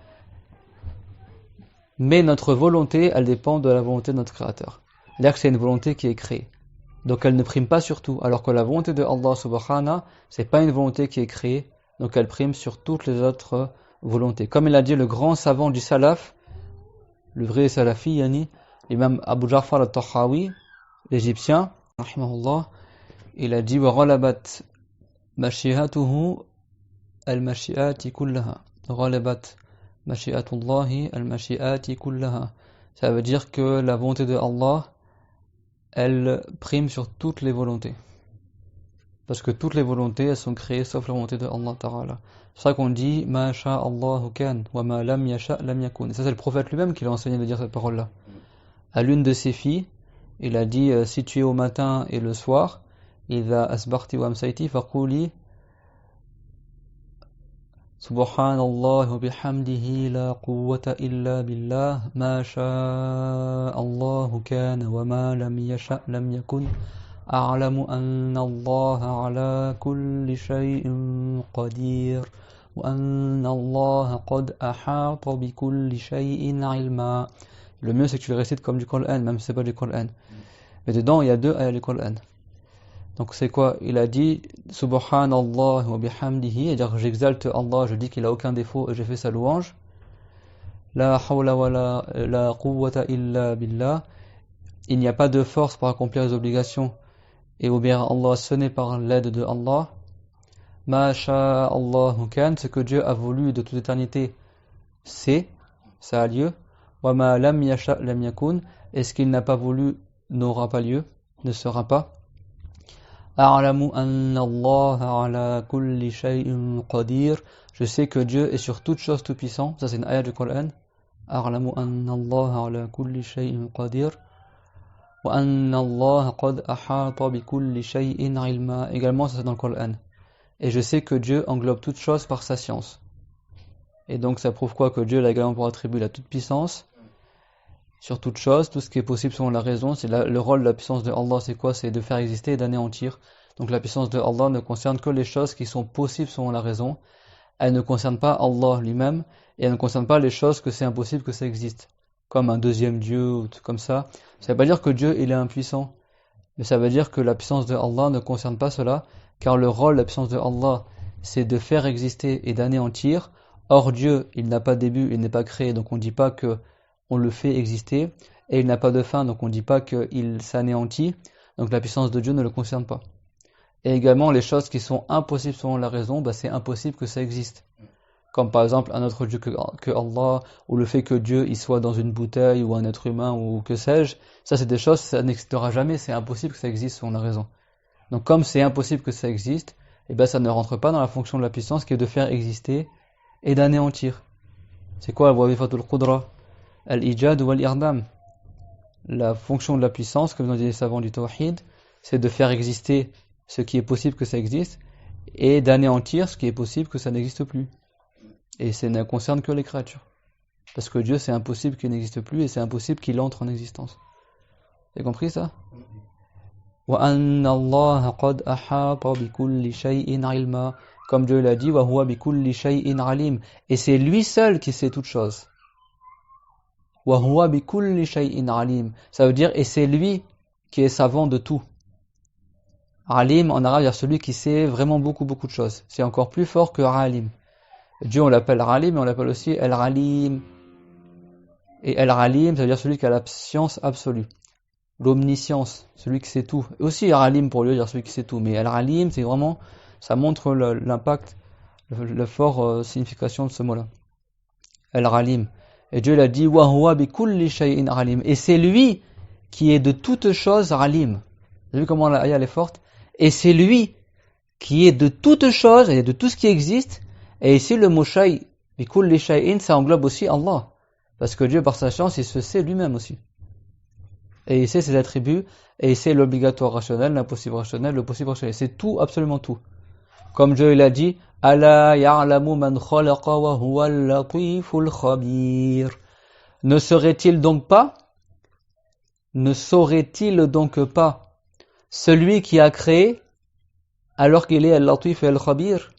mais notre volonté elle dépend de la volonté de notre Créateur. C'est-à-dire que c'est une volonté qui est créée. Donc elle ne prime pas sur tout, alors que la volonté de Allah subhanahu, c'est pas une volonté qui est créée, donc elle prime sur toutes les autres volontés. Comme il a dit le grand savant du salaf, le vrai salafi, yani, l'imam Abu Ja'far al-Tahawi, l'égyptien, rahimahullah, il a dit wa ghalabat mashi'atuhu al-mashi'ati kullaha. Ghalabat mashi'atullahi al-mashi'ati kullaha. Ça veut dire que la volonté de Allah elle prime sur toutes les volontés. Parce que toutes les volontés, elles sont créées sauf la volonté de Allah Ta'ala. C'est ça qu'on dit Ma sha'Allahu kan wa ma lam yasha' lam yakun. Et ça c'est le prophète lui-même qui l'a enseigné de dire cette parole-là. À l'une de ses filles, il a dit si tu es au matin et le soir, idha asbarti wa amsayti faquli Subhanallah wa bihamdihi la quwwata illa billah ma sha'Allahu kana wa ma lam yasha' lam yakun a'lamu anna Allah ala kulli shay'in qadir wa anna Allah qad ahata bi kulli shay'in ilma. Le mieux c'est que tu le récites comme du Coran, même si c'est pas du Coran. Mais dedans il y a deux ayats du Coran. Donc c'est quoi? Il a dit Subhanallah wa bihamdihi, c'est-à-dire j'exalte Allah, je dis qu'il a aucun défaut et je fais sa louange. La hawla wa la quwwata illa billah. Il n'y a pas de force pour accomplir les obligations et obéir à Allah, ce n'est par l'aide de Allah. Ma sha'Allahu kan, ce que Dieu a voulu de toute éternité, c'est, ça a lieu. Wa ma lam yasha' lam yakun, et ce qu'il n'a pas voulu n'aura pas lieu, ne sera pas. A'lamu anna Allah ala kulli shay'in qadir. Je sais que Dieu est sur toute chose tout puissant. Ça c'est une ayah du Coran. A'lamu anna Allah ala kulli shay'in qadir. Wa anna Allah qad ahata bi kulli shay'in ilma. Également ça c'est dans le Coran. Et je sais que Dieu englobe toute chose par sa science. Et donc ça prouve quoi? Que Dieu a également pour attribuer la toute puissance sur toute chose, tout ce qui est possible selon la raison. C'est le rôle de la puissance de Allah, c'est quoi? C'est de faire exister et d'anéantir. Donc la puissance de Allah ne concerne que les choses qui sont possibles selon la raison. Elle ne concerne pas Allah lui-même, et elle ne concerne pas les choses que c'est impossible que ça existe. Comme un deuxième Dieu, ou tout comme ça. Ça ne veut pas dire que Dieu il est impuissant, mais ça veut dire que la puissance de Allah ne concerne pas cela, car le rôle de la puissance de Allah, c'est de faire exister et d'anéantir. Or Dieu, il n'a pas de début, il n'est pas créé, donc on ne dit pas que on le fait exister, et il n'a pas de fin, donc on ne dit pas qu'il s'anéantit, donc la puissance de Dieu ne le concerne pas. Et également les choses qui sont impossibles selon la raison, c'est impossible que ça existe. Comme par exemple un autre Dieu que Allah, ou le fait que Dieu il soit dans une bouteille, ou un être humain, ou que sais-je, ça c'est des choses, ça n'existera jamais, c'est impossible que ça existe selon la raison. Donc comme c'est impossible que ça existe, ça ne rentre pas dans la fonction de la puissance qui est de faire exister et d'anéantir. C'est quoi al-wazifatul qudra? Al-ijad ou al-irdam. La fonction de la puissance, comme nous disent les savants du tawhid, c'est de faire exister ce qui est possible que ça existe, et d'anéantir ce qui est possible que ça n'existe plus. Et ça ne concerne que les créatures. Parce que Dieu, c'est impossible qu'il n'existe plus et c'est impossible qu'il entre en existence. Vous avez compris ça? وَأَنَّ اللَّهَ قَدْ أَحَاطَ بِكُلِّ شَيْءٍ عِلْمًا. Comme Dieu l'a dit, وَهُوَ بِكُلِّ شَيْءٍ عَلِيمٌ. Et c'est lui seul qui sait toutes choses. وَهُوَ بِكُلِّ شَيْءٍ عَلِيمٌ. Ça veut dire, et c'est lui qui est savant de tout. Alim, en arabe, il y a celui qui sait vraiment beaucoup de choses. C'est encore plus fort que Alim. Dieu, on l'appelle Alim, mais on l'appelle aussi El-Alim. Et El-Alim, ça veut dire celui qui a la science absolue. L'omniscience, celui qui sait tout. Et aussi Al-Alim pour lui dire celui qui sait tout. Mais Al-Alim, c'est vraiment, ça montre l'impact, la forte signification de ce mot-là. Al-Alim. Et Dieu l'a dit, Wa huwa bi kulli shay'in alim. Et c'est lui qui est de toutes choses Alim. Vous avez vu comment l'ayah elle est forte? Et c'est lui qui est de toutes choses, et de tout ce qui existe. Et ici, le mot shay, bi kulli shay'in, ça englobe aussi Allah. Parce que Dieu, par sa chance, il se sait lui-même aussi. Et il sait ses attributs, et il sait l'obligatoire rationnel, l'impossible rationnel, le possible rationnel. C'est tout, absolument tout. Comme Dieu il a dit, Ala ya'lamu man khalaqa wa huwa al-latiful khabir. Ne saurait-il donc pas celui qui a créé, alors qu'il est al-latif et al-khabir?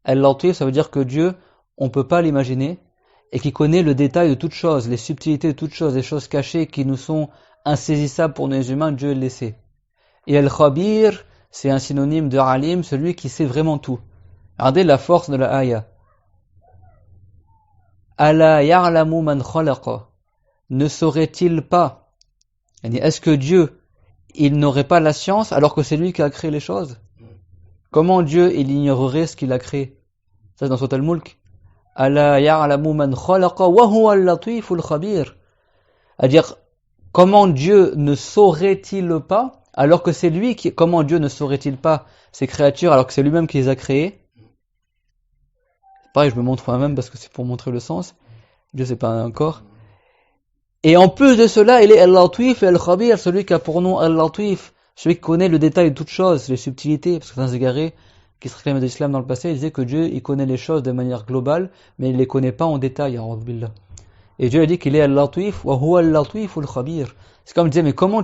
Al-latif, ça veut dire que Dieu, on ne peut pas l'imaginer, et qui connaît le détail de toutes choses, les subtilités de toutes choses, les choses cachées qui nous sont insaisissable pour les humains, Dieu le sait. Et Al-Khabir, c'est un synonyme de Alim, celui qui sait vraiment tout. Regardez la force de la ayah. Ala ya'lamu man khalaqa. Ne saurait-il pas? Est-ce que Dieu, il n'aurait pas la science alors que c'est lui qui a créé les choses? Comment Dieu, il ignorerait ce qu'il a créé? Ça c'est dans Sourate Al-Mulk. Ala ya'lamu man khalaqa wa huwa al-latiful khabir. C'est-à-dire, comment Dieu ne saurait-il pas, alors que c'est lui qui... Comment Dieu ne saurait-il pas ces créatures, alors que c'est lui-même qui les a créées? Pareil, je me montre moi-même parce que c'est pour montrer le sens. Dieu, c'est pas un corps. Et en plus de cela, il est Al-Latif et Al-Khabir, celui qui a pour nom Al-Latif, celui qui connaît le détail de toutes choses, les subtilités, parce que certains égarés qui se réclamaient de l'islam dans le passé, ils disaient que Dieu, il connaît les choses de manière globale, mais il les connaît pas en détail, a'udhu billah. Et Dieu a dit qu'il est Al-Latif, wa huwa Al-Latif Al-Khabir. C'est comme disait, mais comment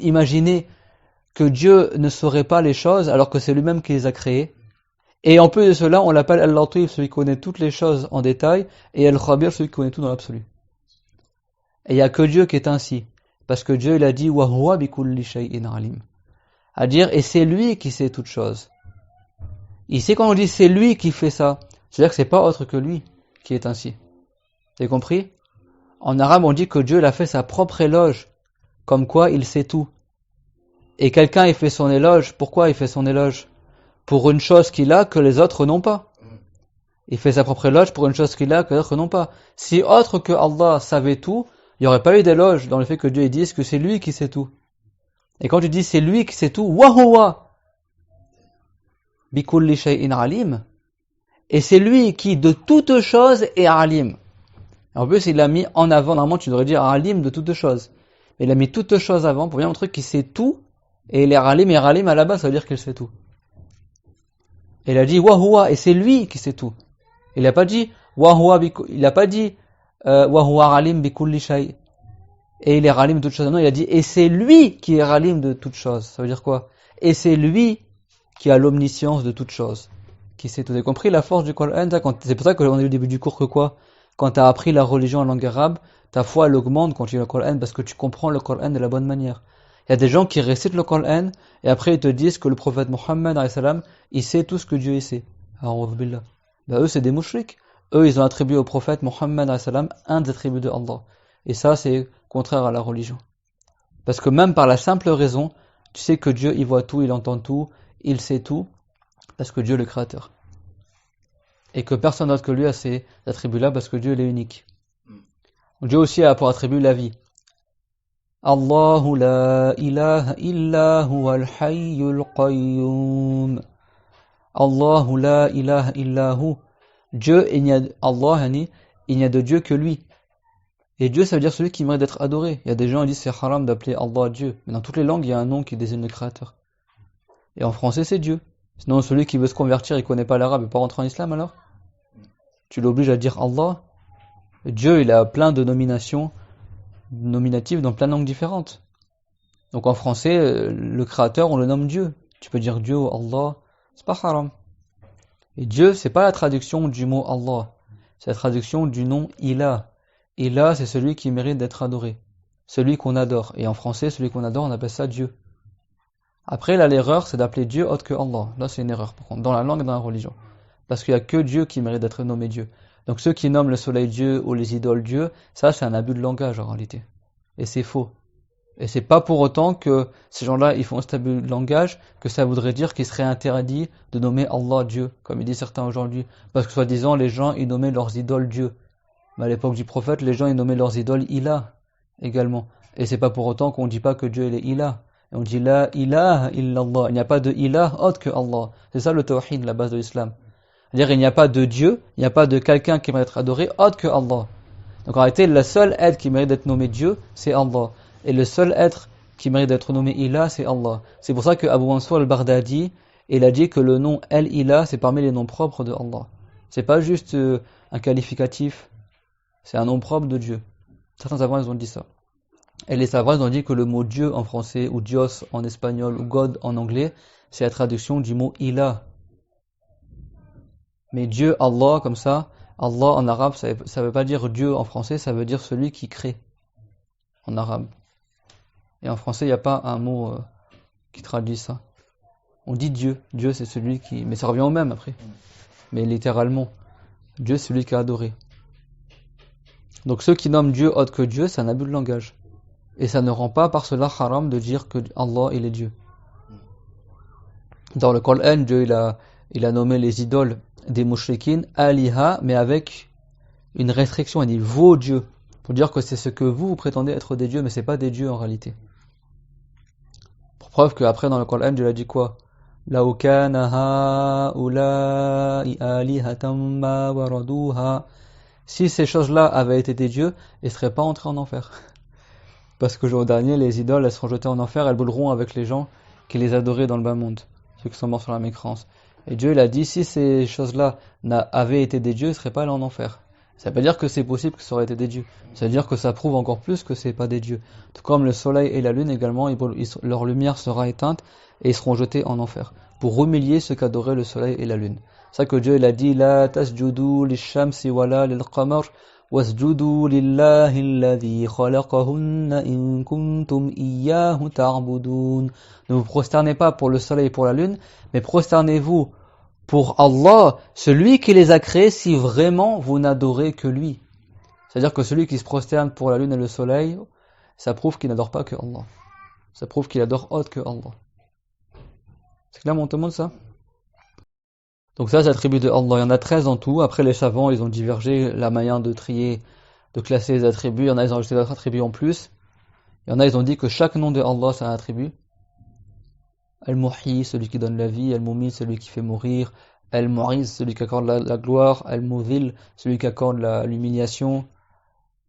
imaginer que Dieu ne saurait pas les choses alors que c'est lui-même qui les a créées? Et en plus de cela, on l'appelle Al-Latif, celui qui connaît toutes les choses en détail, et Al-Khabir, celui qui connaît tout dans l'absolu. Et il n'y a que Dieu qui est ainsi. Parce que Dieu, il a dit, wa huwa bi kulli shay'in alim. À dire, et c'est lui qui sait toutes choses. Ici, quand on dit c'est lui qui fait ça, c'est-à-dire que c'est pas autre que lui qui est ainsi. Vous avez compris? En arabe, on dit que Dieu a fait sa propre éloge, comme quoi il sait tout. Et quelqu'un, il fait son éloge. Pourquoi il fait son éloge? Pour une chose qu'il a que les autres n'ont pas. Il fait sa propre éloge pour une chose qu'il a que les autres n'ont pas. Si autre que Allah savait tout, il n'y aurait pas eu d'éloge dans le fait que Dieu dise que c'est lui qui sait tout. Et quand tu dis c'est lui qui sait tout, wa huwa bi kulli shay'in alim, et c'est lui qui de toutes choses est alim. En plus, il l'a mis en avant, normalement tu devrais dire alim de toutes choses. Mais il a mis toutes choses avant pour bien montrer qu'il sait tout, et il est alim, et alim à la base ça veut dire qu'il sait tout. Et il a dit wa huwa, et c'est lui qui sait tout. Il n'a pas dit wa huwa wa huwa alim bi kulli shay. Et il est alim de toutes choses. Non, il a dit et c'est lui qui est alim de toutes choses. Ça veut dire quoi? Et c'est lui qui a l'omniscience de toutes choses, qui sait tout. Vous avez compris la force du Coran? C'est pour ça qu'on a dit au début du cours que quoi? Quand tu as appris la religion en langue arabe, ta foi elle augmente quand tu lis le Coran parce que tu comprends le Coran de la bonne manière. Il y a des gens qui récitent le Coran et après ils te disent que le prophète Mohammed il sait tout ce que Dieu sait. Alors, eux c'est des mouchriks. Eux ils ont attribué au prophète Mohammed un des attributs de Allah. Et ça c'est contraire à la religion. Parce que même par la simple raison, tu sais que Dieu il voit tout, il entend tout, il sait tout, parce que Dieu est le créateur. Et que personne d'autre que lui a ces attributs-là parce que Dieu il est unique. Dieu aussi a pour attribut la vie. Allahu la ilaha illa huwa al-hayyul qayyum. Allahu la ilaha illa hu. Dieu, il n'y a de Dieu que lui. Et Dieu, ça veut dire celui qui mérite d'être adoré. Il y a des gens qui disent c'est haram d'appeler Allah Dieu. Mais dans toutes les langues, il y a un nom qui désigne le créateur. Et en français, c'est Dieu. Sinon, celui qui veut se convertir, il connaît pas l'arabe, il peut pas rentrer en islam alors? Tu l'obliges à dire Allah. Dieu, il a plein de nominatives dans plein de langues différentes. Donc en français, le créateur, on le nomme Dieu. Tu peux dire Dieu ou Allah, c'est pas haram. Et Dieu, c'est pas la traduction du mot Allah, c'est la traduction du nom Ilah. Ilah, c'est celui qui mérite d'être adoré, celui qu'on adore. Et en français, celui qu'on adore, on appelle ça Dieu. Après, là, l'erreur, c'est d'appeler Dieu autre que Allah. Là, c'est une erreur, par contre, dans la langue et dans la religion. Parce qu'il y a que Dieu qui mérite d'être nommé Dieu. Donc ceux qui nomment le soleil Dieu ou les idoles Dieu, ça, c'est un abus de langage en réalité. Et c'est faux. Et c'est pas pour autant que ces gens-là, ils font un abus de langage, que ça voudrait dire qu'il serait interdit de nommer Allah Dieu, comme ils disent certains aujourd'hui. Parce que soi-disant, les gens, ils nommaient leurs idoles Dieu. Mais à l'époque du prophète, les gens, ils nommaient leurs idoles Ilah, également. Et c'est pas pour autant qu'on dit pas que Dieu, il est Ilah. Et on dit la ilaha illallah. Il n'y a pas de Ilah autre que Allah. C'est ça le tawhid, la base de l'islam. C'est-à-dire, il n'y a pas de Dieu, il n'y a pas de quelqu'un qui mérite d'être adoré autre que Allah. Donc en réalité, le seul être qui mérite d'être nommé Dieu, c'est Allah. Et le seul être qui mérite d'être nommé Ilah, c'est Allah. C'est pour ça que Abu Mansour al-Baghdadi, il a dit que le nom El-Ilah, c'est parmi les noms propres de Allah. C'est pas juste un qualificatif, c'est un nom propre de Dieu. Certains savants, ils ont dit ça. Et les savants, ils ont dit que le mot Dieu en français, ou Dios en espagnol, ou God en anglais, c'est la traduction du mot Ilah. Mais Dieu, Allah, comme ça, Allah en arabe, ça veut pas dire Dieu en français, ça veut dire celui qui crée, en arabe. Et en français, il n'y a pas un mot qui traduit ça. On dit Dieu. Dieu, c'est celui qui... Mais ça revient au même après. Mais littéralement, Dieu, c'est celui qui a adoré. Donc ceux qui nomment Dieu autre que Dieu, c'est un abus de langage. Et ça ne rend pas par cela haram de dire que Allah, il est Dieu. Dans le Coran, Dieu, il a nommé les idoles des mouchriquines aliha, mais avec une restriction. Il dit vos dieux. Pour dire que c'est ce que vous prétendez être des dieux, mais c'est pas des dieux en réalité. Pour preuve qu'après dans le Coran, Dieu a dit quoi? لَوْ كَانَ هَؤُلَاءِ آلِهَةً مَا وَرَدُوهَا. Si ces choses-là avaient été des dieux, ils ne seraient pas entrés en enfer. Parce que le jour dernier, les idoles, elles seront jetées en enfer, elles brûleront avec les gens qui les adoraient dans le bas monde, ceux qui sont morts sur la mécrance. Et Dieu, il a dit, si ces choses-là avaient été des dieux, ils ne seraient pas allés en enfer. Ça veut pas dire que c'est possible que ça aurait été des dieux. Ça veut dire que ça prouve encore plus que c'est pas des dieux. Tout comme le soleil et la lune également, leur lumière sera éteinte et ils seront jetés en enfer. Pour humilier ceux qui adoraient le soleil et la lune. C'est ça que Dieu, il a dit, La tasjudu lishamsi wala lilqamar, wasjudu lillahi alladhi khalaqahunna in kuntum iyyahu ta'budun. Ne vous prosternez pas pour le soleil et pour la lune, mais prosternez-vous pour Allah, celui qui les a créés, si vraiment vous n'adorez que lui. C'est-à-dire que celui qui se prosterne pour la lune et le soleil, ça prouve qu'il n'adore pas que Allah. Ça prouve qu'il adore autre que Allah. C'est clair, tout le monde, ça? Donc ça, c'est l'attribut de Allah. Il y en a 13 en tout. Après, les savants, ils ont divergé la manière de trier, de classer les attributs. Il y en a, ils ont ajouté d'autres attributs en plus. Il y en a, ils ont dit que chaque nom de Allah, c'est un attribut. Al-Muhyi, celui qui donne la vie. Al-Mumit, celui qui fait mourir. Al-Mu'iz, celui qui accorde la gloire. Al-Mudhil, celui qui accorde l'humiliation,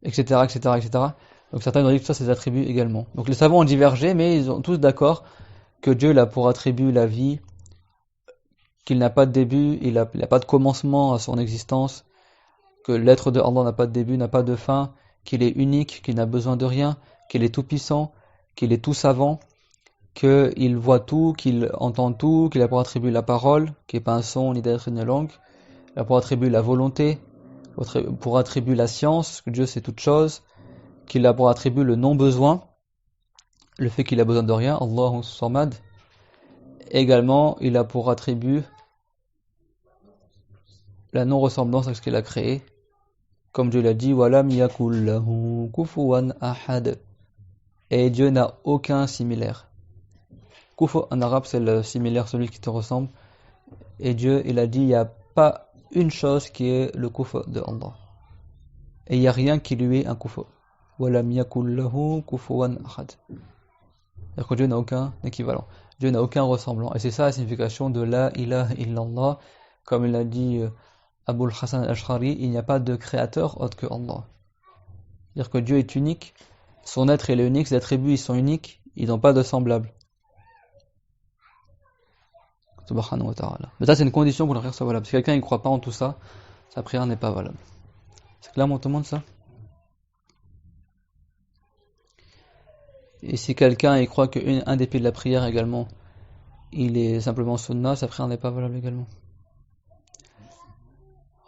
etc., etc., etc. Donc certains ont dit que ça, c'est des attributs également. Donc les savants ont divergé, mais ils sont tous d'accord que Dieu a pour attribut la vie, qu'il n'a pas de début, il n'a pas de commencement à son existence, que l'être de Allah n'a pas de début, n'a pas de fin, qu'il est unique, qu'il n'a besoin de rien, qu'il est tout puissant, qu'il est tout savant, qu'il voit tout, qu'il entend tout, qu'il a pour attribut la parole, qui n'est pas un son ni d'être une langue, il a pour attribut la volonté, pour attribut la science, que Dieu sait toute chose, qu'il a pour attribut le non-besoin, le fait qu'il a besoin de rien, Allahu Samad. Également, il a pour attribut la non-ressemblance avec ce qu'il a créé, comme Dieu l'a dit, walam yakul lahu kufuwan ahad. Et Dieu n'a aucun similaire. Kufu en arabe, c'est le similaire, celui qui te ressemble. Et Dieu, il a dit, il n'y a pas une chose qui est le kufu de Allah. Et il n'y a rien qui lui est un kufu. Walam yakul lahu kufuwan ahad. C'est-à-dire que Dieu n'a aucun équivalent. Dieu n'a aucun ressemblant. Et c'est ça la signification de la ilaha illallah. Comme il a dit Abul Hassan al-Ash'ari, il n'y a pas de créateur autre que Allah. C'est-à-dire que Dieu est unique, son être il est unique, ses attributs ils sont uniques, ils n'ont pas de semblable. subhanahu wa ta'ala. Mais ça, c'est une condition pour que la prière soit valable. Si quelqu'un ne croit pas en tout ça, sa prière n'est pas valable. C'est clair, tout le monde, ça? Et si quelqu'un il croit qu'un des pieds de la prière également, il est simplement sunna, sa prière n'est pas valable également.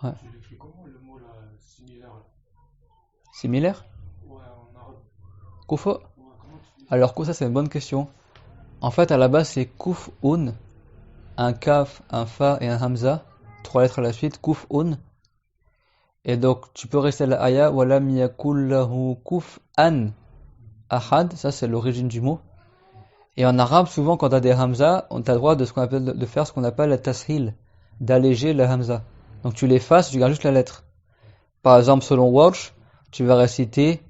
Ouais. Tu l'écris comment le mot là, similaire? Similaire? Ouais, en arabe. Kuf'un? Ouais, comment tu dis? Alors, ça, c'est une bonne question. En fait, à la base, c'est kuf'un, un kaf, un fa et un hamza, 3 lettres à la suite, kuf'un. Et donc, tu peux rester à la aya, walam yakul lahu kuf'an ahad, ça c'est l'origine du mot. Et en arabe, souvent, quand tu as des hamza, on a le droit de faire ce qu'on appelle la tashil, d'alléger la hamza. Donc tu l'effaces, tu gardes juste la lettre. Par exemple, selon Warsh, tu vas réciter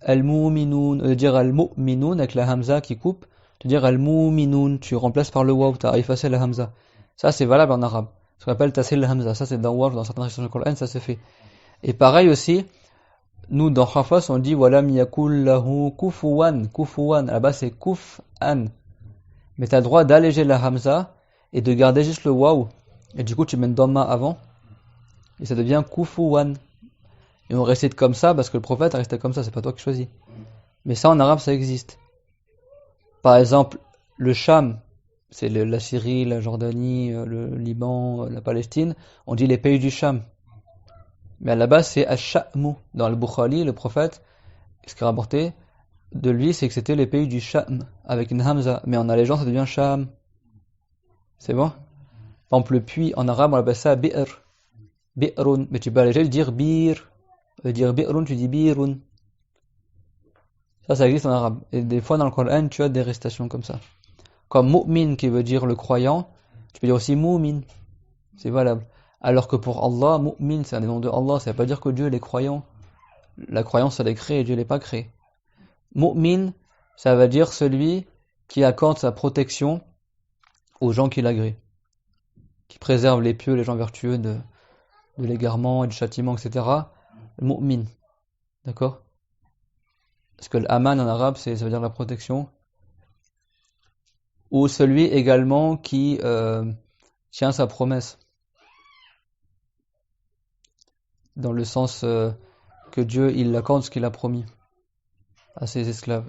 al-mu'minun, dire al-mu'minun avec la hamza qui coupe, tu dire al-mu'minun, tu remplaces par le waw, tu as effacé la hamza. Ça c'est valable en arabe. Ce qu'on appelle tashil la hamza, ça c'est dans Warsh, dans certaines récitations du Coran, ça se fait. Et pareil aussi, nous dans Hafas on dit walam yakul lahu kufuwan, là-bas c'est kuf'an. Mais tu as le droit d'alléger la hamza et de garder juste le waw. Et du coup tu mets une dhamma avant et ça devient kufuwan. Et on récite comme ça parce que le prophète a resté comme ça, c'est pas toi qui choisis. Mais ça en arabe ça existe. Par exemple, le Sham, c'est la Syrie, la Jordanie, le Liban, la Palestine, on dit les pays du Sham. Mais à la base c'est Ash-Sha'mu. Dans le Bukhari, le prophète, ce qu'il a rapporté de lui, c'est que c'était les pays du Sham, avec une hamza. Mais en allégeant, ça devient Sham. C'est bon? Par exemple, le puits, en arabe, on appelle ça bi'r. Bi'run. Mais tu peux alléger, le dire bir. Dire bi'run, tu dis birun. Ça existe en arabe. Et des fois, dans le Coran, tu as des récitations comme ça. Comme mu'min, qui veut dire le croyant, tu peux dire aussi mu'min. C'est valable. Alors que pour Allah, mu'min, c'est un des noms de Allah. Ça veut pas dire que Dieu est croyant. La croyance, elle est créée et Dieu l'est pas créé. Mu'min, ça veut dire celui qui accorde sa protection aux gens qui l'agréent, qui préserve les pieux, les gens vertueux de l'égarement et du châtiment, etc. Mu'min, d'accord? Parce que l'aman en arabe, ça veut dire la protection. Ou celui également qui tient sa promesse, dans le sens que Dieu il accorde ce qu'il a promis à ses esclaves.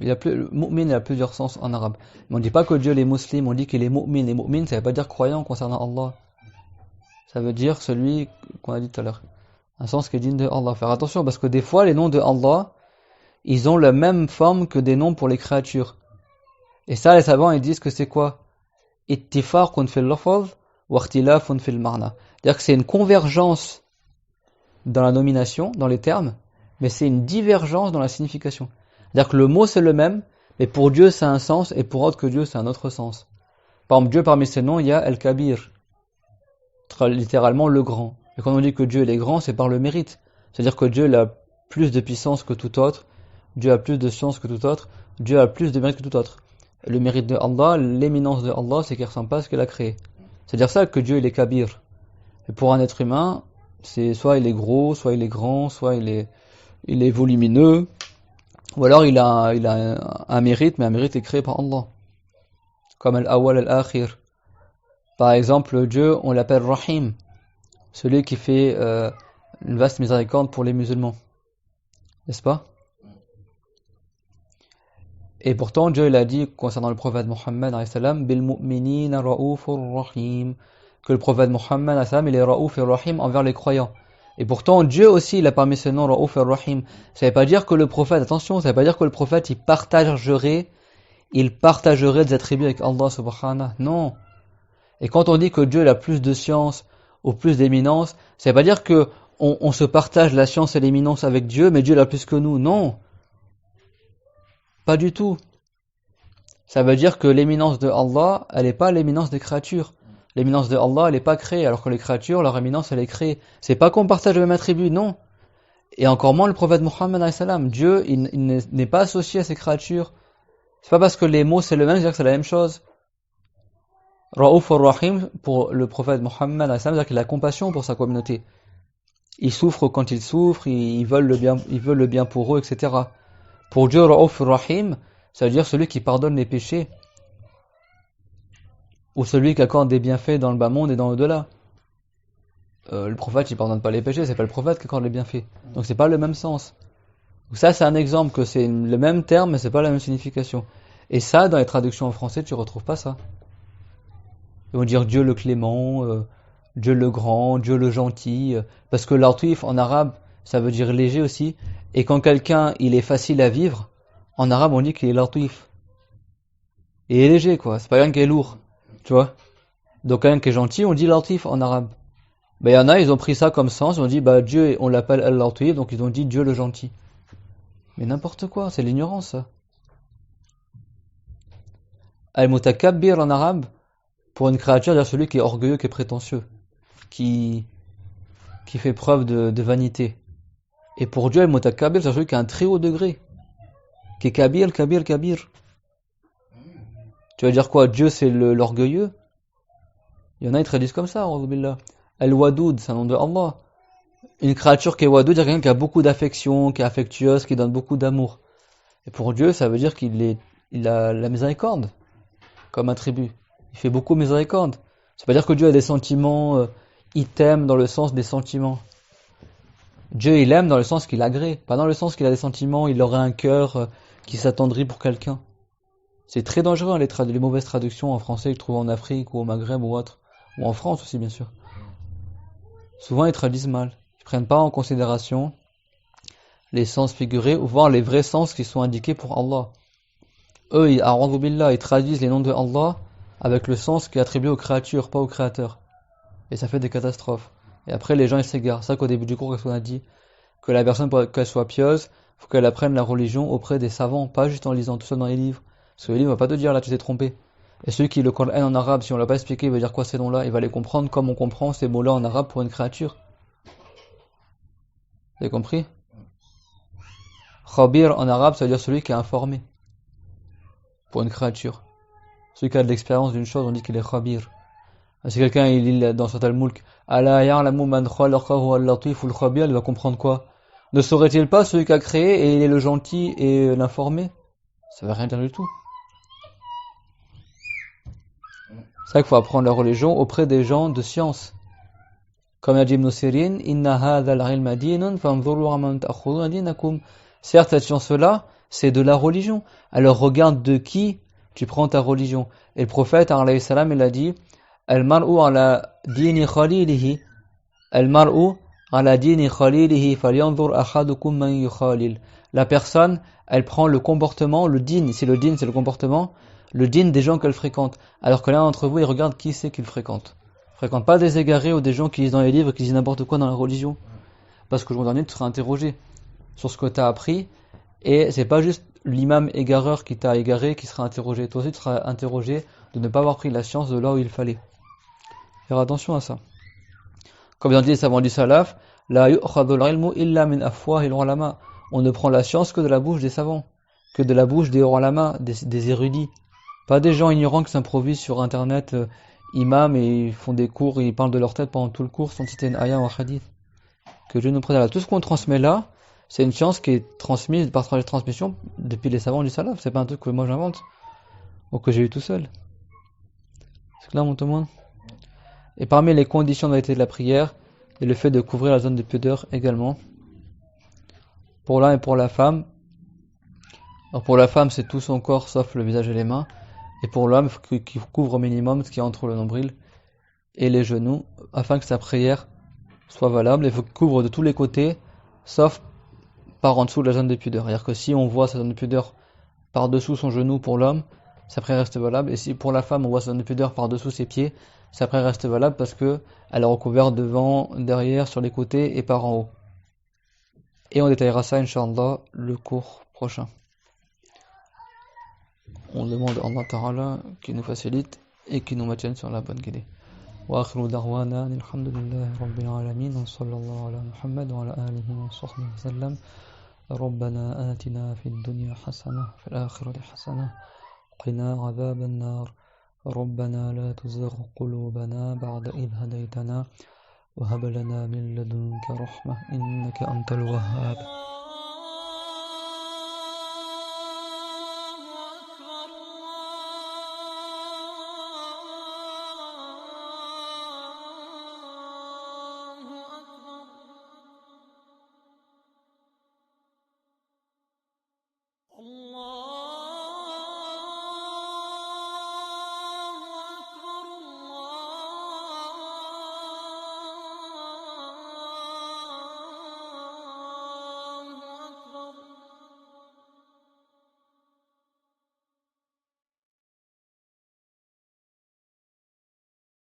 Mu'min, il a plusieurs sens en arabe. Mais on ne dit pas que Dieu est musulman, on dit qu'il est mu'min. Et mu'min, ça ne veut pas dire croyant concernant Allah. Ça veut dire celui qu'on a dit tout à l'heure. Un sens qui est digne de Allah. Faire attention, parce que des fois, les noms de Allah, ils ont la même forme que des noms pour les créatures. Et ça, les savants, ils disent que c'est quoi? Ittifaqun fil lafaz wa ikhtilafun fil ma'na. C'est-à-dire que c'est une convergence dans la nomination, dans les termes, mais c'est une divergence dans la signification. C'est-à-dire que le mot c'est le même, mais pour Dieu c'est un sens et pour autre que Dieu c'est un autre sens. Par exemple, Dieu parmi ses noms, il y a El-Kabir, littéralement le grand. Et quand on dit que Dieu est grand, c'est par le mérite. C'est-à-dire que Dieu a plus de puissance que tout autre, Dieu a plus de science que tout autre, Dieu a plus de mérite que tout autre. Le mérite de Allah, l'éminence de Allah, c'est qu'il ne ressemble pas à ce qu'il a créé. C'est-à-dire ça que Dieu il est Kabir. Et pour un être humain, c'est soit il est gros, soit il est grand, soit il est volumineux, ou alors il a un mérite, mais un mérite est créé par Allah. Comme Al-Awwal Al-Akhir. Par exemple, Dieu, on l'appelle Rahim, celui qui fait une vaste miséricorde pour les musulmans. N'est-ce pas? Et pourtant, Dieu il a dit concernant le prophète Mohammed bil mu'minina ra'ufur rahim, que le prophète Mohammed il est ra'uf et rahim envers les croyants. Et pourtant, Dieu aussi, il a parmi ses noms ra'uf et rahim. Ça ne veut pas dire que le prophète, attention, ça ne veut pas dire que le prophète, il partagerait des attributs avec Allah subhanahu. Non. Et quand on dit que Dieu il a plus de science ou plus d'éminence, ça ne veut pas dire que on se partage la science et l'éminence avec Dieu, mais Dieu l'a plus que nous. Non. Pas du tout. Ça veut dire que l'éminence de Allah, elle n'est pas l'éminence des créatures. L'éminence de Allah, elle n'est pas créée, alors que les créatures, leur éminence, elle est créée. C'est pas qu'on partage le même attribut, non. Et encore moins le prophète Mohammed, Dieu, il n'est pas associé à ces créatures. C'est pas parce que les mots c'est le même, c'est-à-dire que c'est la même chose. Ra'uf ar-Rahim, pour le prophète Mohammed, c'est-à-dire qu'il a compassion pour sa communauté. Ils souffrent quand ils souffrent, ils veulent le bien pour eux, etc. Pour Dieu, Ra'uf ar-Rahim, ça veut dire celui qui pardonne les péchés. ou celui qui accorde des bienfaits dans le bas monde et dans l'au-delà. Le prophète, il pardonne pas les péchés, c'est pas le prophète qui accorde les bienfaits. Donc c'est pas le même sens. Donc ça, c'est un exemple que c'est le même terme, mais c'est pas la même signification. Et ça, dans les traductions en français, tu retrouves pas ça. Ils vont dire Dieu le clément, Dieu le grand, Dieu le gentil, parce que l'artuif en arabe, ça veut dire léger aussi. Et quand quelqu'un, il est facile à vivre, en arabe, on dit qu'il est l'artuif. Et il est léger, quoi. C'est pas quelqu'un qui est lourd, tu vois. Donc quelqu'un qui est gentil, on dit l'artuif en arabe. Ben, il y en a, ils ont pris ça comme sens, ils ont dit, bah, Dieu, on l'appelle al-Latif, donc ils ont dit Dieu le gentil. Mais n'importe quoi, c'est l'ignorance, ça. Al-Mutakabbir en arabe, pour une créature, c'est celui qui est orgueilleux, qui est prétentieux, qui, qui fait preuve de vanité. Et pour Dieu, Al-Mutakabbir, c'est celui qui a un très haut degré, qui est kabir, kabir, kabir. Tu vas dire quoi? Dieu, c'est l'orgueilleux? Il y en a, ils traduisent comme ça, Billah. Al-Wadoud, c'est un nom de Allah. Une créature qui est wadoud, c'est quelqu'un qui a beaucoup d'affection, qui est affectueuse, qui donne beaucoup d'amour. Et pour Dieu, ça veut dire il a la miséricorde comme attribut. Il fait beaucoup miséricorde. Ça veut pas dire que Dieu a des sentiments, il t'aime dans le sens des sentiments. Dieu, il aime dans le sens qu'il agrée, pas dans le sens qu'il a des sentiments, il aurait un cœur qui s'attendrit pour quelqu'un. C'est très dangereux, hein, les mauvaises traductions en français, ils trouvent en Afrique ou au Maghreb ou autre, ou en France aussi, bien sûr. Souvent, ils traduisent mal. Ils prennent pas en considération les sens figurés, ou voir les vrais sens qui sont indiqués pour Allah. Eux, ils traduisent les noms de Allah avec le sens qui est attribué aux créatures, pas aux créateurs. Et ça fait des catastrophes. Et après, les gens, ils s'égarent. C'est ça qu'au début du cours, qu'est-ce qu'on a dit? Que la personne, pour qu'elle soit pieuse, faut qu'elle apprenne la religion auprès des savants, pas juste en lisant tout ça dans les livres. Parce que le livre va pas te dire, là, tu t'es trompé. Et celui qui le Coran en arabe, si on l'a pas expliqué, il va dire quoi ces noms-là? Il va les comprendre comme on comprend ces mots-là en arabe pour une créature. Vous avez compris? Khabir en arabe, ça veut dire celui qui est informé. Pour une créature. Celui qui a de l'expérience d'une chose, on dit qu'il est khabir. Si quelqu'un il lit dans Surat al-Mulk, Ala ya'lamu man khalaqahu al-latif al-khabir, il va comprendre quoi? Ne saurait-il pas celui qui a créé et il est le gentil et l'informé? Ça veut rien dire du tout. C'est vrai qu'il faut apprendre la religion auprès des gens de science. Comme a dit Ibn Sirin, Inna hadha al-ilma dinun fanzuru amman ta'khuduna dinakum. Certes, cette science-là, c'est de la religion. Alors regarde de qui tu prends ta religion. Et le prophète, alayhi salam, il a dit, Al-mar'u ala dini khalilihi, Al-mar'u ala dini khalilihi, falyanzur ahadukum man yukhalil. La personne, elle prend le comportement, le din, ici le din c'est le comportement, le din des gens qu'elle fréquente. Alors que l'un d'entre vous, il regarde qui c'est qu'il fréquente. Fréquente pas des égarés ou des gens qui lisent dans les livres, qui disent n'importe quoi dans la religion. Parce que le jour dernier, tu seras interrogé sur ce que tu as appris, et c'est pas juste l'imam égareur qui t'a égaré qui sera interrogé. Toi aussi, tu seras interrogé de ne pas avoir pris la science de là où il fallait. Faire attention à ça. Comme ils ont dit les savants du salaf, la yu'khadhu al-ilmu illa min afwahil ulama. On ne prend la science que de la bouche des savants, que de la bouche des ulama, des érudits. Pas des gens ignorants qui s'improvisent sur internet, imam, et ils font des cours, et ils parlent de leur tête pendant tout le cours sans citer une ayah ou un hadith. Que Dieu nous prenne là. Tout ce qu'on transmet là, c'est une science qui est transmise par transmission depuis les savants du salaf. C'est pas un truc que moi j'invente, ou que j'ai eu tout seul. C'est clair, mon témoin? Et parmi les conditions de vérité de la prière, il y a le fait de couvrir la zone de pudeur également. Pour l'un et pour la femme. Alors pour la femme, c'est tout son corps sauf le visage et les mains. Et pour l'homme, il faut qu'il couvre au minimum ce qui est entre le nombril et les genoux, afin que sa prière soit valable. Il faut qu'il couvre de tous les côtés, sauf par en dessous de la zone de pudeur. C'est-à-dire que si on voit sa zone de pudeur par-dessous son genou pour l'homme, sa prière reste valable. Et si pour la femme, on voit sa zone de pudeur par-dessous ses pieds, sa prière reste valable parce que elle est recouverte devant, derrière, sur les côtés et par en haut. Et on détaillera ça, Inch'Allah, le cours prochain. On demande à Allah Ta'ala qui nous facilite et qui nous maintienne sur la bonne guidée. وآخر دعوانا الحمد لله رب العالمين وصلى الله على محمد وعلى آله وصحبه وسلم ربنا آتنا في الدنيا حسنة في الآخرة حسنة قنا عذاب النار ربنا لا تزغ قلوبنا بعد إذ هديتنا وهب لنا من لدنك رحمة إنك أنت الوهاب